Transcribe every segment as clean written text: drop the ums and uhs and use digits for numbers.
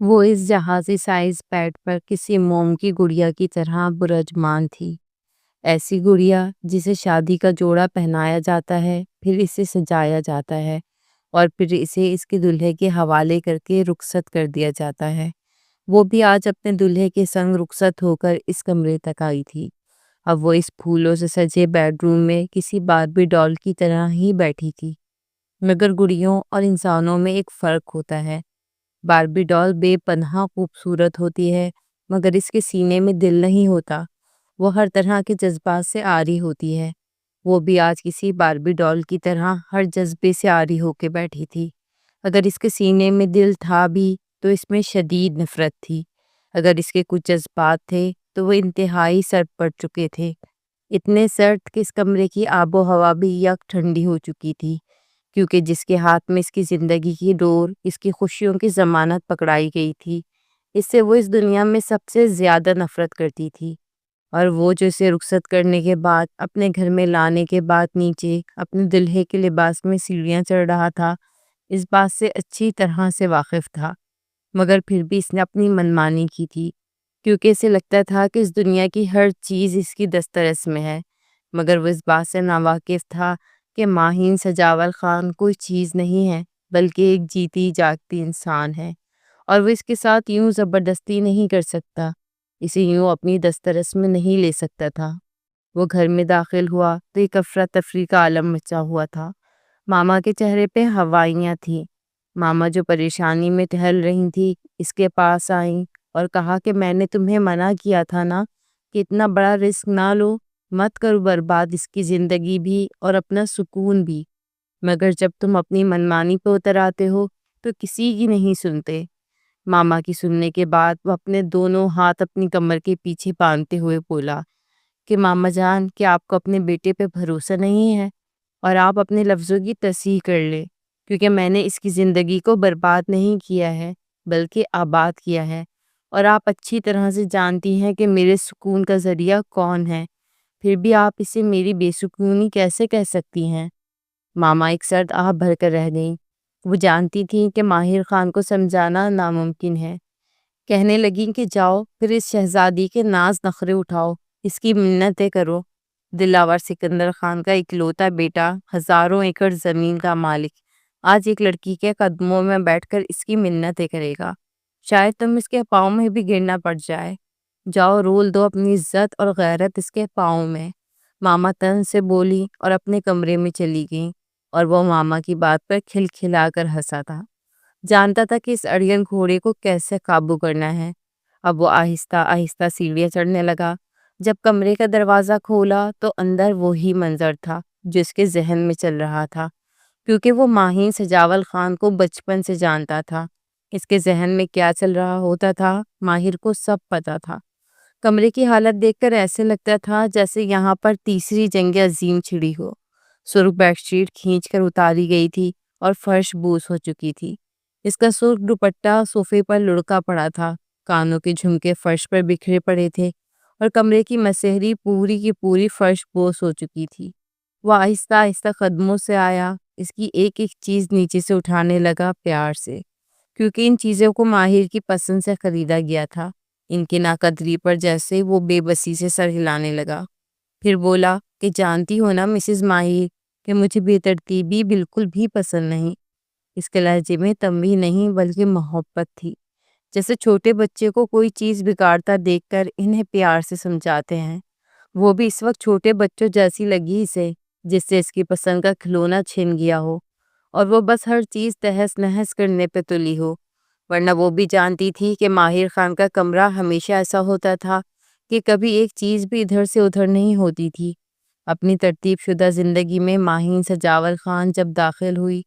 وہ اس جہازی size paid پر کسی موم کی گڑیا کی طرح برجمان تھی، ایسی گڑیا جسے شادی کا جوڑا پہنایا جاتا ہے، پھر اسے سجایا جاتا ہے اور پھر اسے اس کے دلہے کے حوالے کر کے رخصت کر دیا جاتا ہے۔ وہ بھی آج اپنے دلہے کے سنگ رخصت ہو کر اس کمرے تک آئی تھی۔ اب وہ اس پھولوں سے سجے بیڈ روم میں کسی باربی ڈال کی طرح ہی بیٹھی تھی، مگر گڑیوں اور انسانوں میں ایک فرق ہوتا ہے۔ باربی ڈال بے پناہ خوبصورت ہوتی ہے، مگر اس کے سینے میں دل نہیں ہوتا۔ وہ ہر طرح کے جذبات سے عاری ہوتی ہے۔ وہ بھی آج کسی باربی ڈال کی طرح ہر جذبے سے عاری ہو کے بیٹھی تھی۔ اگر اس کے سینے میں دل تھا بھی تو اس میں شدید نفرت تھی۔ اگر اس کے کچھ جذبات تھے تو وہ انتہائی سرد پڑ چکے تھے، اتنے سرد کہ اس کمرے کی آب و ہوا بھی یک ٹھنڈی ہو چکی تھی، کیونکہ جس کے ہاتھ میں اس کی زندگی کی ڈور، اس کی خوشیوں کی ضمانت پکڑائی گئی تھی، اس سے وہ اس دنیا میں سب سے زیادہ نفرت کرتی تھی۔ اور وہ جو اسے رخصت کرنے کے بعد، اپنے گھر میں لانے کے بعد نیچے اپنے دلہے کے لباس میں سیڑھیاں چڑھ رہا تھا، اس بات سے اچھی طرح سے واقف تھا، مگر پھر بھی اس نے اپنی منمانی کی تھی، کیونکہ اسے لگتا تھا کہ اس دنیا کی ہر چیز اس کی دسترس میں ہے۔ مگر وہ اس بات سے ناواقف تھا کہ ماہین سجاول خان کوئی چیز نہیں ہے، بلکہ ایک جیتی جاگتی انسان ہے، اور وہ اس کے ساتھ یوں زبردستی نہیں کر سکتا، اسے یوں اپنی دسترس میں نہیں لے سکتا تھا۔ وہ گھر میں داخل ہوا تو ایک افراتفری کا عالم مچا ہوا تھا۔ ماما کے چہرے پہ ہوائیاں تھیں۔ ماما جو پریشانی میں ٹہل رہی تھی، اس کے پاس آئیں اور کہا کہ میں نے تمہیں منع کیا تھا نا کہ اتنا بڑا رسک نہ لو، مت کرو برباد اس کی زندگی بھی اور اپنا سکون بھی، مگر جب تم اپنی منمانی پہ اتر آتے ہو تو کسی کی نہیں سنتے۔ ماما کی سننے کے بعد وہ اپنے دونوں ہاتھ اپنی کمر کے پیچھے باندھتے ہوئے بولا کہ ماما جان، کیا آپ کو اپنے بیٹے پہ بھروسہ نہیں ہے؟ اور آپ اپنے لفظوں کی تصحیح کر لیں، کیونکہ میں نے اس کی زندگی کو برباد نہیں کیا ہے بلکہ آباد کیا ہے، اور آپ اچھی طرح سے جانتی ہیں کہ میرے سکون کا ذریعہ کون ہے، پھر بھی آپ اسے میری بے سکونی کیسے کہہ سکتی ہیں؟ ماما ایک سرد آہ بھر کر رہ گئیں۔ وہ جانتی تھیں کہ ماہر خان کو سمجھانا ناممکن ہے۔ کہنے لگیں کہ جاؤ پھر اس شہزادی کے ناز نخرے اٹھاؤ، اس کی منتیں کرو۔ دلاور سکندر خان کا اکلوتا بیٹا، ہزاروں ایکڑ زمین کا مالک، آج ایک لڑکی کے قدموں میں بیٹھ کر اس کی منتیں کرے گا؟ شاید تم اس کے پاؤں میں بھی گرنا پڑ جائے۔ جاؤ رول دو اپنی عزت اور غیرت اس کے پاؤں میں۔ ماما تن سے بولی اور اپنے کمرے میں چلی گئیں، اور وہ ماما کی بات پر کھلکھلا کر ہنسا تھا، جانتا تھا کہ اس اڑین گھوڑے کو کیسے قابو کرنا ہے۔ اب وہ آہستہ آہستہ سیڑھیاں چڑھنے لگا۔ جب کمرے کا دروازہ کھولا تو اندر وہی منظر تھا جو اس کے ذہن میں چل رہا تھا، کیونکہ وہ ماہین سجاول خان کو بچپن سے جانتا تھا۔ اس کے ذہن میں کیا چل رہا ہوتا تھا ماہر کو سب پتا تھا۔ کمرے کی حالت دیکھ کر ایسے لگتا تھا جیسے یہاں پر تیسری جنگ عظیم چھڑی ہو۔ سرخ بیڈ شیٹ کھینچ کر اتاری گئی تھی اور فرش بوس ہو چکی تھی۔ اس کا سرخ دوپٹہ صوفے پر لڑکا پڑا تھا، کانوں کے جھمکے فرش پر بکھرے پڑے تھے، اور کمرے کی مسہری پوری کی پوری فرش بوس ہو چکی تھی۔ وہ آہستہ آہستہ قدموں سے آیا، اس کی ایک ایک چیز نیچے سے اٹھانے لگا پیار سے، کیونکہ ان چیزوں کو ماہر کی پسند سے خریدا گیا تھا۔ ان کی ناقدری پر جیسے وہ بے بسی سے سر ہلانے لگا، پھر بولا کہ جانتی ہو نا مسز ماہر کہ مجھے بے ترتیبی بالکل بھی پسند نہیں۔ اس کے لہجے میں تنبیہ نہیں بلکہ محبت تھی، جیسے چھوٹے بچے کو کوئی چیز بگاڑتا دیکھ کر انہیں پیار سے سمجھاتے ہیں۔ وہ بھی اس وقت چھوٹے بچوں جیسی لگی اسے، جس سے اس کی پسند کا کھلونا چھن گیا ہو اور وہ بس ہر چیز تہس نہس کرنے پہ تلی ہو۔ ورنہ وہ بھی جانتی تھی کہ ماہر خان کا کمرہ ہمیشہ ایسا ہوتا تھا کہ کبھی ایک چیز بھی ادھر سے ادھر نہیں ہوتی تھی۔ اپنی ترتیب شدہ زندگی میں ماہین سجاول خان جب داخل ہوئی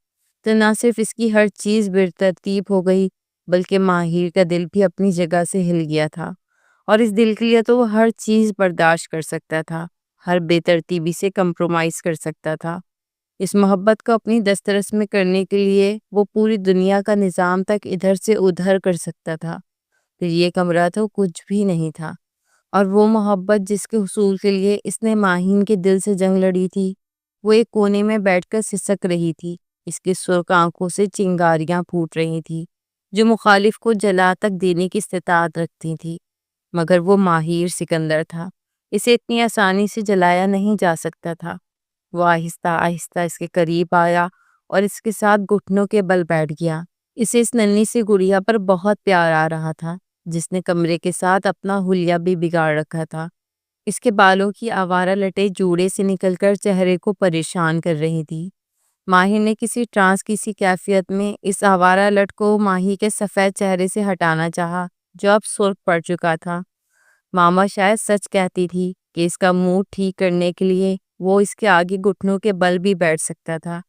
تو نہ صرف اس کی ہر چیز بے ترتیب ہو گئی، بلکہ ماہر کا دل بھی اپنی جگہ سے ہل گیا تھا، اور اس دل کے لیے تو وہ ہر چیز برداشت کر سکتا تھا، ہر بے ترتیبی سے کمپرومائز کر سکتا تھا۔ اس محبت کو اپنی دسترس میں کرنے کے لیے وہ پوری دنیا کا نظام تک ادھر سے ادھر کر سکتا تھا، پھر یہ کمرہ تو کچھ بھی نہیں تھا۔ اور وہ محبت جس کے حصول کے لیے اس نے ماہین کے دل سے جنگ لڑی تھی، وہ ایک کونے میں بیٹھ کر سسک رہی تھی، اس کی سرخ آنکھوں سے چنگاریاں پھوٹ رہی تھی۔ جو مخالف کو جلا تک دینے کی استطاعت رکھتی تھی، مگر وہ ماہر سکندر تھا، اسے اتنی آسانی سے جلایا نہیں جا سکتا تھا۔ وہ آہستہ آہستہ اس کے قریب آیا اور اس کے ساتھ گھٹنوں کے بل بیٹھ گیا۔ اسے اس ننھی سی گڑیا پر بہت پیار آ رہا تھا، جس نے کمرے کے ساتھ اپنا حلیہ بھی بگاڑ رکھا تھا۔ اس کے بالوں کی آوارہ لٹیں جوڑے سے نکل کر چہرے کو پریشان کر رہی تھی۔ ماہر نے کسی ٹرانس کی سی کیفیت میں اس آوارہ لٹ کو ماہی کے سفید چہرے سے ہٹانا چاہا، جو اب سرخ پڑ چکا تھا۔ ماما شاید سچ کہتی تھی کہ اس کا موڈ ٹھیک کرنے کے لیے وہ اس کے آگے گھٹنوں کے بل بھی بیٹھ سکتا تھا۔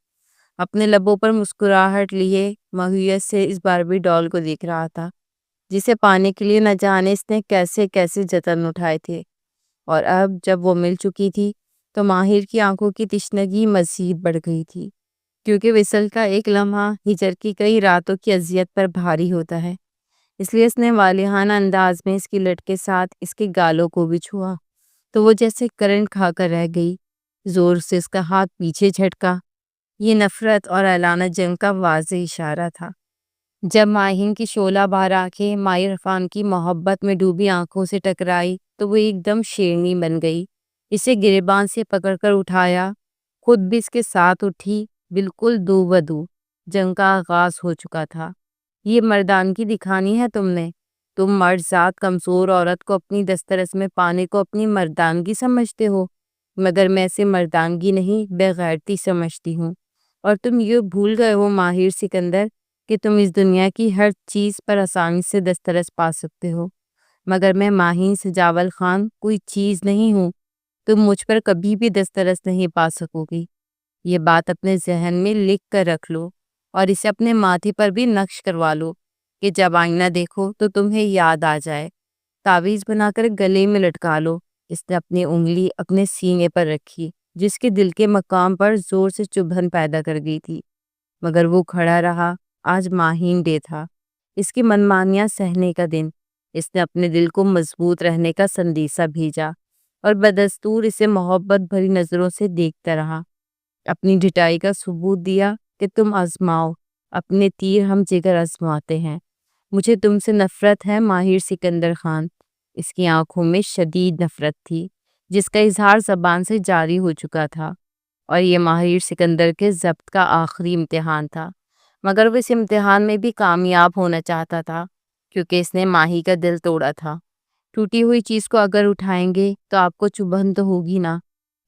اپنے لبوں پر مسکراہٹ لیے ماہویت سے اس باربی ڈال کو دیکھ رہا تھا، جسے پانے کے لیے نہ جانے اس نے کیسے کیسے جتن اٹھائے تھے، اور اب جب وہ مل چکی تھی تو ماہر کی آنکھوں کی تشنگی مزید بڑھ گئی تھی، کیونکہ وصل کا ایک لمحہ ہجر کی کئی راتوں کی اذیت پر بھاری ہوتا ہے۔ اس لیے اس نے والہانہ انداز میں اس کی لٹ کے ساتھ اس کے گالوں کو بھی چھوا، تو وہ جیسے کرنٹ کھا کر رہ گئی۔ زور سے اس کا ہاتھ پیچھے جھٹکا۔ یہ نفرت اور اعلانہ جنگ کا واضح اشارہ تھا۔ جب ماہین کی شعلہ بار آنکھیں ماہر عرفان کی محبت میں ڈوبی آنکھوں سے ٹکرائی تو وہ ایک دم شیرنی بن گئی۔ اسے گریبان سے پکڑ کر اٹھایا، خود بھی اس کے ساتھ اٹھی، بالکل دو بدو۔ جنگ کا آغاز ہو چکا تھا۔ یہ مردانگی دکھانی ہے تم نے؟ تم مرد ذات کمزور عورت کو اپنی دسترس میں پانے کو اپنی مردانگی سمجھتے ہو، مگر میں اسے مردانگی نہیں بے غیرتی سمجھتی ہوں۔ اور تم یہ بھول گئے ہو ماہر سکندر کہ تم اس دنیا کی ہر چیز پر آسانی سے دسترس پا سکتے ہو، مگر میں ماہین سجاول خان کوئی چیز نہیں ہوں، تم مجھ پر کبھی بھی دسترس نہیں پا سکو گی۔ یہ بات اپنے ذہن میں لکھ کر رکھ لو اور اسے اپنے ماتھے پر بھی نقش کروا لو کہ جب آئینہ دیکھو تو تمہیں یاد آ جائے۔ تعویذ بنا کر گلے میں لٹکا لو۔ اس نے اپنی انگلی اپنے سینے پر رکھی، جس کے دل کے مقام پر زور سے چبھن پیدا کر گئی تھی، مگر وہ کھڑا رہا۔ آج ماہین ڈے تھا، اس کی منمانیاں سہنے کا دن۔ اس نے اپنے دل کو مضبوط رہنے کا سندیسہ بھیجا اور بدستور اسے محبت بھری نظروں سے دیکھتا رہا۔ اپنی ڈٹائی کا ثبوت دیا کہ تم آزماؤ، اپنے تیر ہم جگر آزماتے ہیں۔ مجھے تم سے نفرت ہے ماہر سکندر خان۔ اس کی آنکھوں میں شدید نفرت تھی، جس کا اظہار زبان سے جاری ہو چکا تھا، اور یہ ماہر سکندر کے ضبط کا آخری امتحان تھا، مگر وہ اس امتحان میں بھی کامیاب ہونا چاہتا تھا، کیونکہ اس نے ماہی کا دل توڑا تھا۔ ٹوٹی ہوئی چیز کو اگر اٹھائیں گے تو آپ کو چبھن تو ہوگی نا،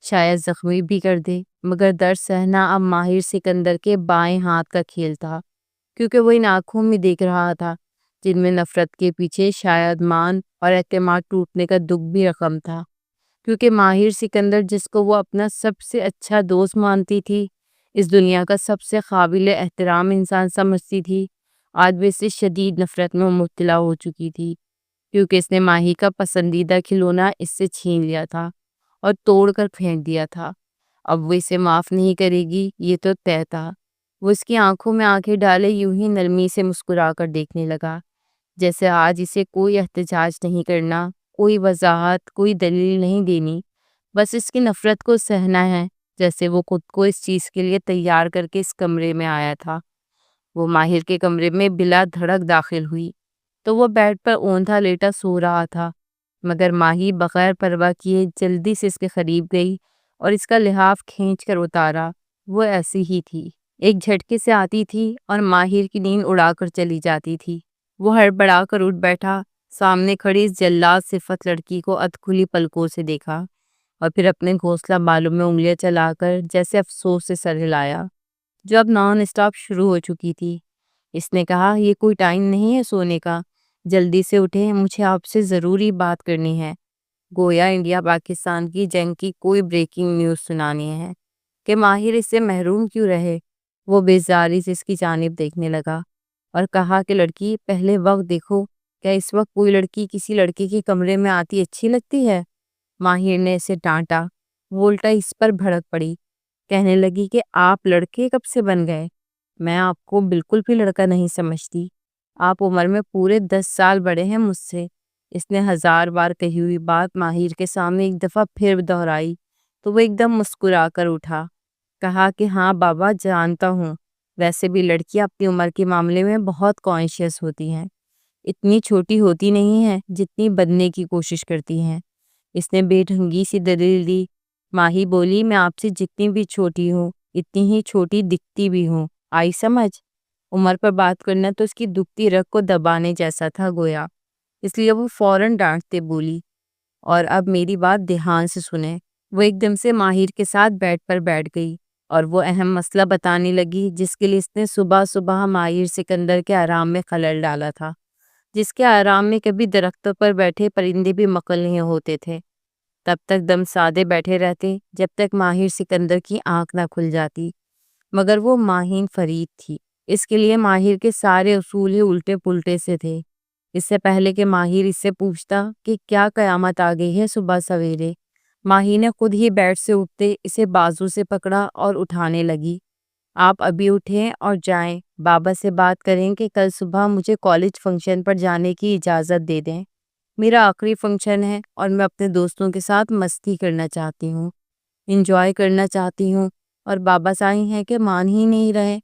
شاید زخمی بھی کر دے، مگر درد سہنا اب ماہر سکندر کے بائیں ہاتھ کا کھیل تھا، کیونکہ وہ ان آنکھوں میں دیکھ رہا تھا جن میں نفرت کے پیچھے شاید مان اور اعتماد ٹوٹنے کا دکھ بھی رقم تھا، کیونکہ ماہر سکندر جس کو وہ اپنا سب سے اچھا دوست مانتی تھی، اس دنیا کا سب سے قابل احترام انسان سمجھتی تھی، آج بھی اس سے شدید نفرت میں مبتلا ہو چکی تھی، کیونکہ اس نے ماہی کا پسندیدہ کھلونا اس سے چھین لیا تھا اور توڑ کر پھینک دیا تھا۔ اب وہ اسے معاف نہیں کرے گی، یہ تو طے تھا۔ وہ اس کی آنکھوں میں آنکھیں ڈالے یوں ہی نرمی سے مسکرا کر دیکھنے لگا، جیسے آج اسے کوئی احتجاج نہیں کرنا، کوئی وضاحت، کوئی دلیل نہیں دینی، بس اس کی نفرت کو سہنا ہے، جیسے وہ خود کو اس چیز کے لیے تیار کر کے اس کمرے میں آیا تھا۔ وہ ماہر کے کمرے میں بلا دھڑک داخل ہوئی تو وہ بیڈ پر اوندا لیٹا سو رہا تھا، مگر ماہی بغیر پرواہ کیے جلدی سے اس کے قریب گئی اور اس کا لحاف کھینچ کر اتارا۔ وہ ایسی ہی تھی، ایک جھٹکے سے آتی تھی اور ماہر کی نیند اڑا کر چلی جاتی تھی۔ وہ ہڑبڑا کر اٹھ بیٹھا، سامنے کھڑی اس جلاد صفت لڑکی کو ادھ کھلی پلکوں سے دیکھا، اور پھر اپنے گھونسلہ بالوں میں انگلیاں چلا کر جیسے افسوس سے سر ہلایا، جو اب نان اسٹاپ شروع ہو چکی تھی۔ اس نے کہا، یہ کوئی ٹائم نہیں ہے سونے کا، جلدی سے اٹھیں، مجھے آپ سے ضروری بات کرنی ہے۔ گویا انڈیا پاکستان کی جنگ کی کوئی بریکنگ نیوز سنانی ہے کہ ماہر اس سے محروم کیوں رہے۔ وہ بیزاری سے اس کی جانب دیکھنے لگا اور کہا کہ لڑکی، پہلے وقت دیکھو، کیا اس وقت کوئی لڑکی کسی لڑکے کے کمرے میں آتی اچھی لگتی ہے؟ ماہر نے اسے ڈانٹا۔ وہ الٹا اس پر بھڑک پڑی، کہنے لگی کہ آپ لڑکے کب سے بن گئے؟ میں آپ کو بالکل بھی لڑکا نہیں سمجھتی، آپ عمر میں پورے 10 سال بڑے ہیں مجھ سے۔ اس نے 1000 بار کہی ہوئی بات ماہر کے سامنے ایک دفعہ پھر دہرائی تو وہ ایک دم مسکرا کر اٹھا، کہا کہ ہاں بابا، جانتا ہوں، ویسے بھی لڑکیاں اپنی عمر کے معاملے میں بہت کانشیس ہوتی ہیں، اتنی چھوٹی ہوتی نہیں ہیں جتنی بننے کی کوشش کرتی ہیں۔ اس نے بے ڈھنگی سی دلیل دی۔ ماہی بولی، میں آپ سے جتنی بھی چھوٹی ہوں اتنی ہی چھوٹی دکھتی بھی ہوں، آئی سمجھ؟ عمر پر بات کرنا تو اس کی دکھتی رگ کو دبانے جیسا تھا گویا، اس لیے وہ فوراً ڈانٹتے بولی، اور اب میری بات دھیان سے سنیں۔ وہ ایک دم سے ماہر کے ساتھ بیڈ پر بیٹھ گئی اور وہ اہم مسئلہ بتانے لگی جس کے لیے اس نے صبح صبح ماہر سکندر کے آرام میں خلل ڈالا تھا، جس کے آرام میں کبھی درختوں پر بیٹھے پرندے بھی مکل نہیں ہوتے تھے۔ تب تک دم سادے بیٹھے رہتے جب تک ماہر سکندر کی آنکھ نہ کھل جاتی، مگر وہ ماہین فرید تھی، اس کے لیے ماہر کے سارے اصول ہی الٹے پلٹے سے تھے۔ اس سے پہلے کہ ماہر اس سے پوچھتا کہ کیا قیامت آ گئی ہے صبح سویرے، ماہی نے خود ہی بیڈ سے اٹھتے اسے بازو سے پکڑا اور اٹھانے لگی۔ آپ ابھی اٹھیں اور جائیں، بابا سے بات کریں کہ کل صبح مجھے کالج فنکشن پر جانے کی اجازت دے دیں۔ میرا آخری فنکشن ہے اور میں اپنے دوستوں کے ساتھ مستی کرنا چاہتی ہوں، انجوائے کرنا چاہتی ہوں، اور بابا سائی ہیں کہ مان ہی نہیں رہے۔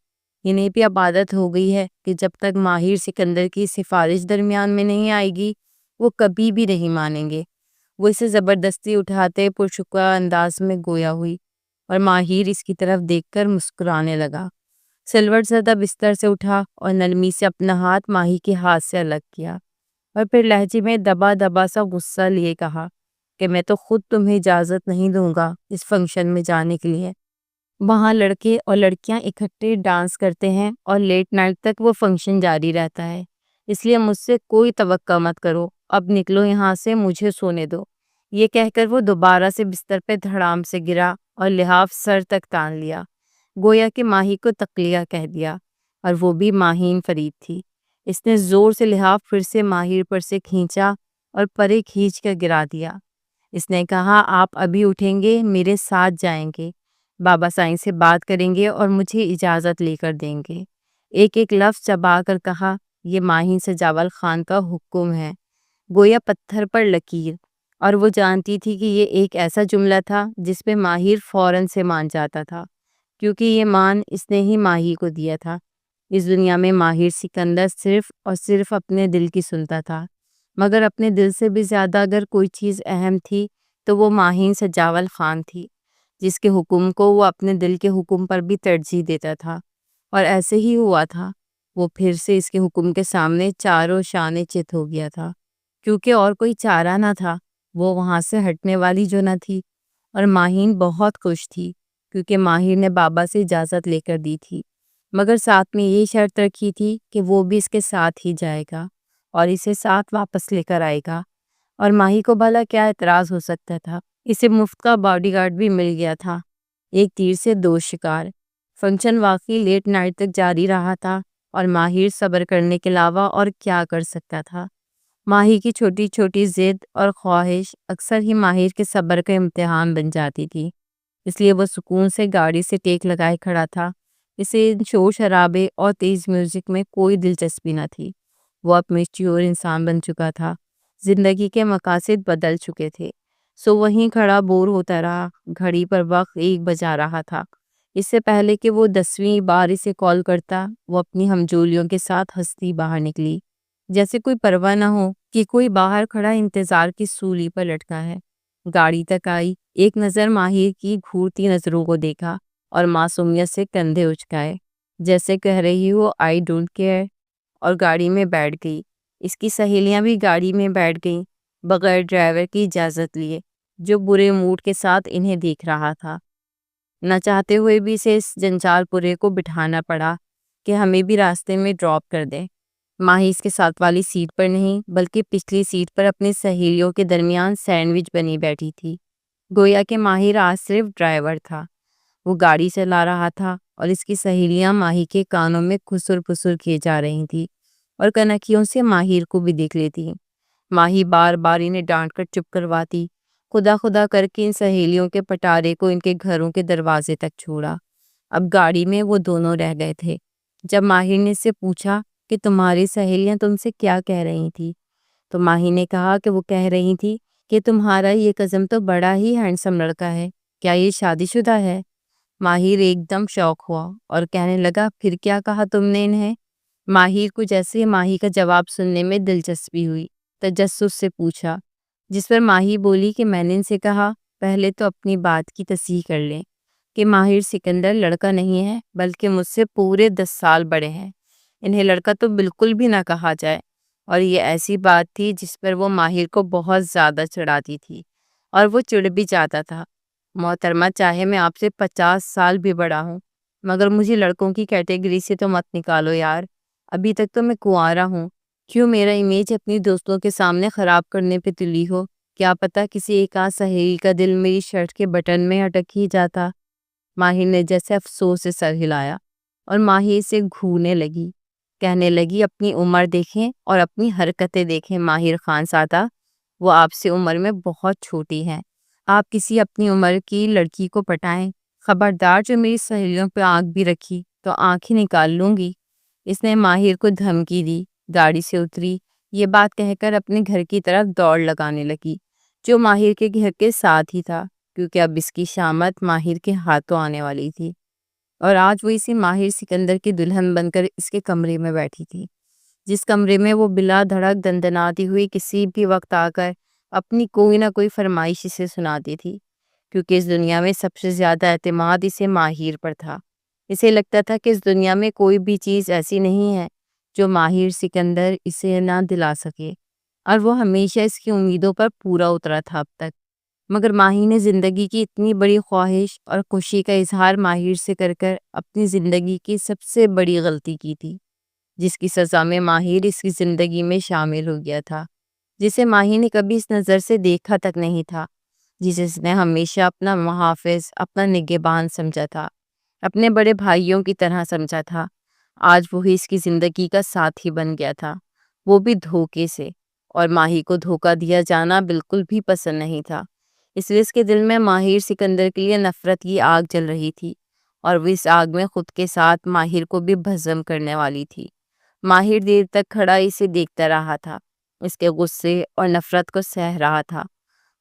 انہیں بھی اب عادت ہو گئی ہے کہ جب تک ماہر سکندر کی سفارش درمیان میں نہیں آئے گی وہ کبھی بھی نہیں مانیں گے۔ وہ اسے زبردستی اٹھاتے پرشکوہ انداز میں گویا ہوئی اور ماہر اس کی طرف دیکھ کر مسکرانے لگا۔ سلوٹ زدہ بستر سے اٹھا اور نرمی سے اپنا ہاتھ ماہی کے ہاتھ سے الگ کیا اور پھر لہجے میں دبا دبا سا غصہ لیے کہا کہ میں تو خود تمہیں اجازت نہیں دوں گا اس فنکشن میں جانے کے لیے۔ وہاں لڑکے اور لڑکیاں اکٹھے ڈانس کرتے ہیں اور لیٹ نائٹ تک وہ فنکشن جاری رہتا ہے، اس لیے مجھ سے کوئی توقع مت کرو، اب نکلو یہاں سے، مجھے سونے دو۔ یہ کہہ کر وہ دوبارہ سے بستر پہ دھڑام سے گرا اور لحاف سر تک تان لیا، گویا کہ ماہی کو تقلیہ کہہ دیا، اور وہ بھی ماہین فرید تھی۔ اس نے زور سے لحاف پھر سے ماہر پر سے کھینچا اور پرے کھینچ کر گرا دیا۔ اس نے کہا، آپ ابھی اٹھیں گے، میرے ساتھ جائیں گے، بابا سائیں سے بات کریں گے اور مجھے اجازت لے کر دیں گے۔ ایک ایک لفظ چبا کر کہا، یہ ماہین سجاول خان کا حکم ہے، گویا پتھر پر لکیر، اور وہ جانتی تھی کہ یہ ایک ایسا جملہ تھا جس پہ ماہر فوراً سے مان جاتا تھا، کیونکہ یہ مان اس نے ہی ماہی کو دیا تھا۔ اس دنیا میں ماہر سکندر صرف اور صرف اپنے دل کی سنتا تھا، مگر اپنے دل سے بھی زیادہ اگر کوئی چیز اہم تھی تو وہ ماہین سجاول خان تھی، جس کے حکم کو وہ اپنے دل کے حکم پر بھی ترجیح دیتا تھا، اور ایسے ہی ہوا تھا۔ وہ پھر سے اس کے حکم کے سامنے چاروں شانے چت ہو گیا تھا، کیونکہ اور کوئی چارہ نہ تھا، وہ وہاں سے ہٹنے والی جو نہ تھی۔ اور ماہین بہت خوش تھی کیونکہ ماہر نے بابا سے اجازت لے کر دی تھی، مگر ساتھ میں یہ شرط رکھی تھی کہ وہ بھی اس کے ساتھ ہی جائے گا اور اسے ساتھ واپس لے کر آئے گا۔ اور ماہی کو بھلا کیا اعتراض ہو سکتا تھا، اسے مفت کا باڈی گارڈ بھی مل گیا تھا۔ ایک تیر سے دو شکار۔ فنکشن واقعی لیٹ نائٹ تک جاری رہا تھا اور ماہر صبر کرنے کے علاوہ اور کیا کر سکتا تھا۔ ماہی کی چھوٹی چھوٹی ضد اور خواہش اکثر ہی ماہر کے صبر کا امتحان بن جاتی تھی، اس لیے وہ سکون سے گاڑی سے ٹیک لگائے کھڑا تھا۔ اسے ان شور شرابے اور تیز میوزک میں کوئی دلچسپی نہ تھی۔ وہ اب میچیور انسان بن چکا تھا، زندگی کے مقاصد بدل چکے تھے، سو وہیں کھڑا بور ہوتا رہا۔ گھڑی پر وقت 1 بجا رہا تھا۔ اس سے پہلے کہ وہ 10ویں بار اسے کال کرتا، وہ اپنی ہمجولیوں کے ساتھ ہنستی باہر نکلی، جیسے کوئی پرواہ نہ ہو کہ کوئی باہر کھڑا انتظار کی سولی پر لٹکا ہے۔ گاڑی تک آئی، ایک نظر ماہر کی گھورتی نظروں کو دیکھا اور معصومیت سے کندھے اچکائے، جیسے کہہ رہی ہو آئی ڈونٹ کیئر، اور گاڑی میں بیٹھ گئی۔ اس کی سہیلیاں بھی گاڑی میں بیٹھ گئیں، بغیر ڈرائیور کی اجازت لیے، جو برے موڈ کے ساتھ انہیں دیکھ رہا تھا۔ نہ چاہتے ہوئے بھی اسے اس جنجال پورے کو بٹھانا پڑا کہ ہمیں بھی راستے میں ڈراپ کر دیں۔ ماہی اس کے ساتھ والی سیٹ پر نہیں بلکہ پچھلی سیٹ پر اپنی سہیلیوں کے درمیان سینڈوچ بنی بیٹھی تھی، گویا کہ ماہر آج صرف ڈرائیور تھا۔ وہ گاڑی چلا رہا تھا اور اس کی سہیلیاں ماہی کے کانوں میں خسر پسر کیے جا رہی تھی اور کنکھیوں سے ماہر کو بھی دیکھ لیتی۔ ماہی بار بار انہیں ڈانٹ کر چپ کرواتی، خدا خدا کر کے ان سہیلیوں کے پٹارے کو ان کے گھروں کے دروازے تک چھوڑا۔ اب گاڑی میں وہ دونوں رہ گئے تھے۔ جب ماہر نے اس سے پوچھا کہ تمہاری سہیلیاں تم سے کیا کہہ رہی تھی، تو ماہی نے کہا کہ وہ کہہ رہی تھی کہ تمہارا یہ کزن تو بڑا ہی ہینڈسم لڑکا ہے، کیا یہ شادی شدہ ہے؟ ماہر ایک دم شوق ہوا اور کہنے لگا، پھر کیا کہا تم نے انہیں؟ ماہر کو جیسے ماہی کا جواب سننے میں دلچسپی ہوئی، تجسس سے پوچھا، جس پر ماہی بولی کہ میں نے ان سے کہا پہلے تو اپنی بات کی تصحیح کر لیں کہ ماہر سکندر لڑکا نہیں ہے بلکہ مجھ سے پورے 10 سال بڑے ہیں۔ انہیں لڑکا تو بالکل بھی نہ کہا جائے۔ اور یہ ایسی بات تھی جس پر وہ ماہر کو بہت زیادہ چڑھاتی تھی اور وہ چڑ بھی جاتا تھا۔ محترمہ، چاہے میں آپ سے 50 سال بھی بڑا ہوں مگر مجھے لڑکوں کی کیٹیگری سے تو مت نکالو یار۔ ابھی تک تو میں کنوارا ہوں، کیوں میرا امیج اپنی دوستوں کے سامنے خراب کرنے پہ تلی ہو؟ کیا پتا کسی ایک آدھ سہیلی کا دل میری شرٹ کے بٹن میں اٹک ہی جاتا۔ ماہر نے جیسے افسوس سے سر ہلایا اور ماہر سے گھورنے لگی، کہنے لگی، اپنی عمر دیکھیں اور اپنی حرکتیں دیکھیں ماہر خان سادہ، وہ آپ سے عمر میں بہت چھوٹی ہیں۔ آپ کسی اپنی عمر کی لڑکی کو پٹائیں، خبردار جو میری سہیلیوں پہ آنکھ بھی رکھی تو آنکھیں نکال لوں گی۔ اس نے ماہر کو دھمکی دی، گاڑی سے اتری، یہ بات کہہ کر اپنے گھر کی طرف دوڑ لگانے لگی جو ماہر کے گھر کے ساتھ ہی تھا، کیونکہ اب اس کی شامت ماہر کے ہاتھوں آنے والی تھی اور آج وہ اسی ماہر سکندر کی دلہن بن کر اس کے کمرے میں بیٹھی تھی، جس کمرے میں وہ بلا دھڑک دندناتی ہوئی کسی بھی وقت آ کر اپنی کوئی نہ کوئی فرمائش اسے سناتی تھی، کیونکہ اس دنیا میں سب سے زیادہ اعتماد اسے ماہر پر تھا۔ اسے لگتا تھا کہ اس دنیا میں کوئی بھی چیز ایسی نہیں ہے جو ماہر سکندر اسے نہ دلا سکے، اور وہ ہمیشہ اس کی امیدوں پر پورا اترا تھا اب تک۔ مگر ماہر نے زندگی کی اتنی بڑی خواہش اور خوشی کا اظہار ماہر سے کر اپنی زندگی کی سب سے بڑی غلطی کی تھی، جس کی سزا میں ماہر اس کی زندگی میں شامل ہو گیا تھا، جسے ماہر نے کبھی اس نظر سے دیکھا تک نہیں تھا، جسے اس نے ہمیشہ اپنا محافظ، اپنا نگہبان سمجھا تھا، اپنے بڑے بھائیوں کی طرح سمجھا تھا۔ آج وہی اس کی زندگی کا ساتھی بن گیا تھا، وہ بھی دھوکے سے، اور ماہر کو دھوکا دیا جانا بالکل بھی پسند نہیں تھا، اس لیے اس کے دل میں ماہر سکندر کے لیے نفرت کی آگ جل رہی تھی، اور وہ اس آگ میں خود کے ساتھ ماہر کو بھی بھسم کرنے والی تھی۔ ماہر دیر تک کھڑا اسے دیکھتا رہا تھا، اس کے غصے اور نفرت کو سہ رہا تھا،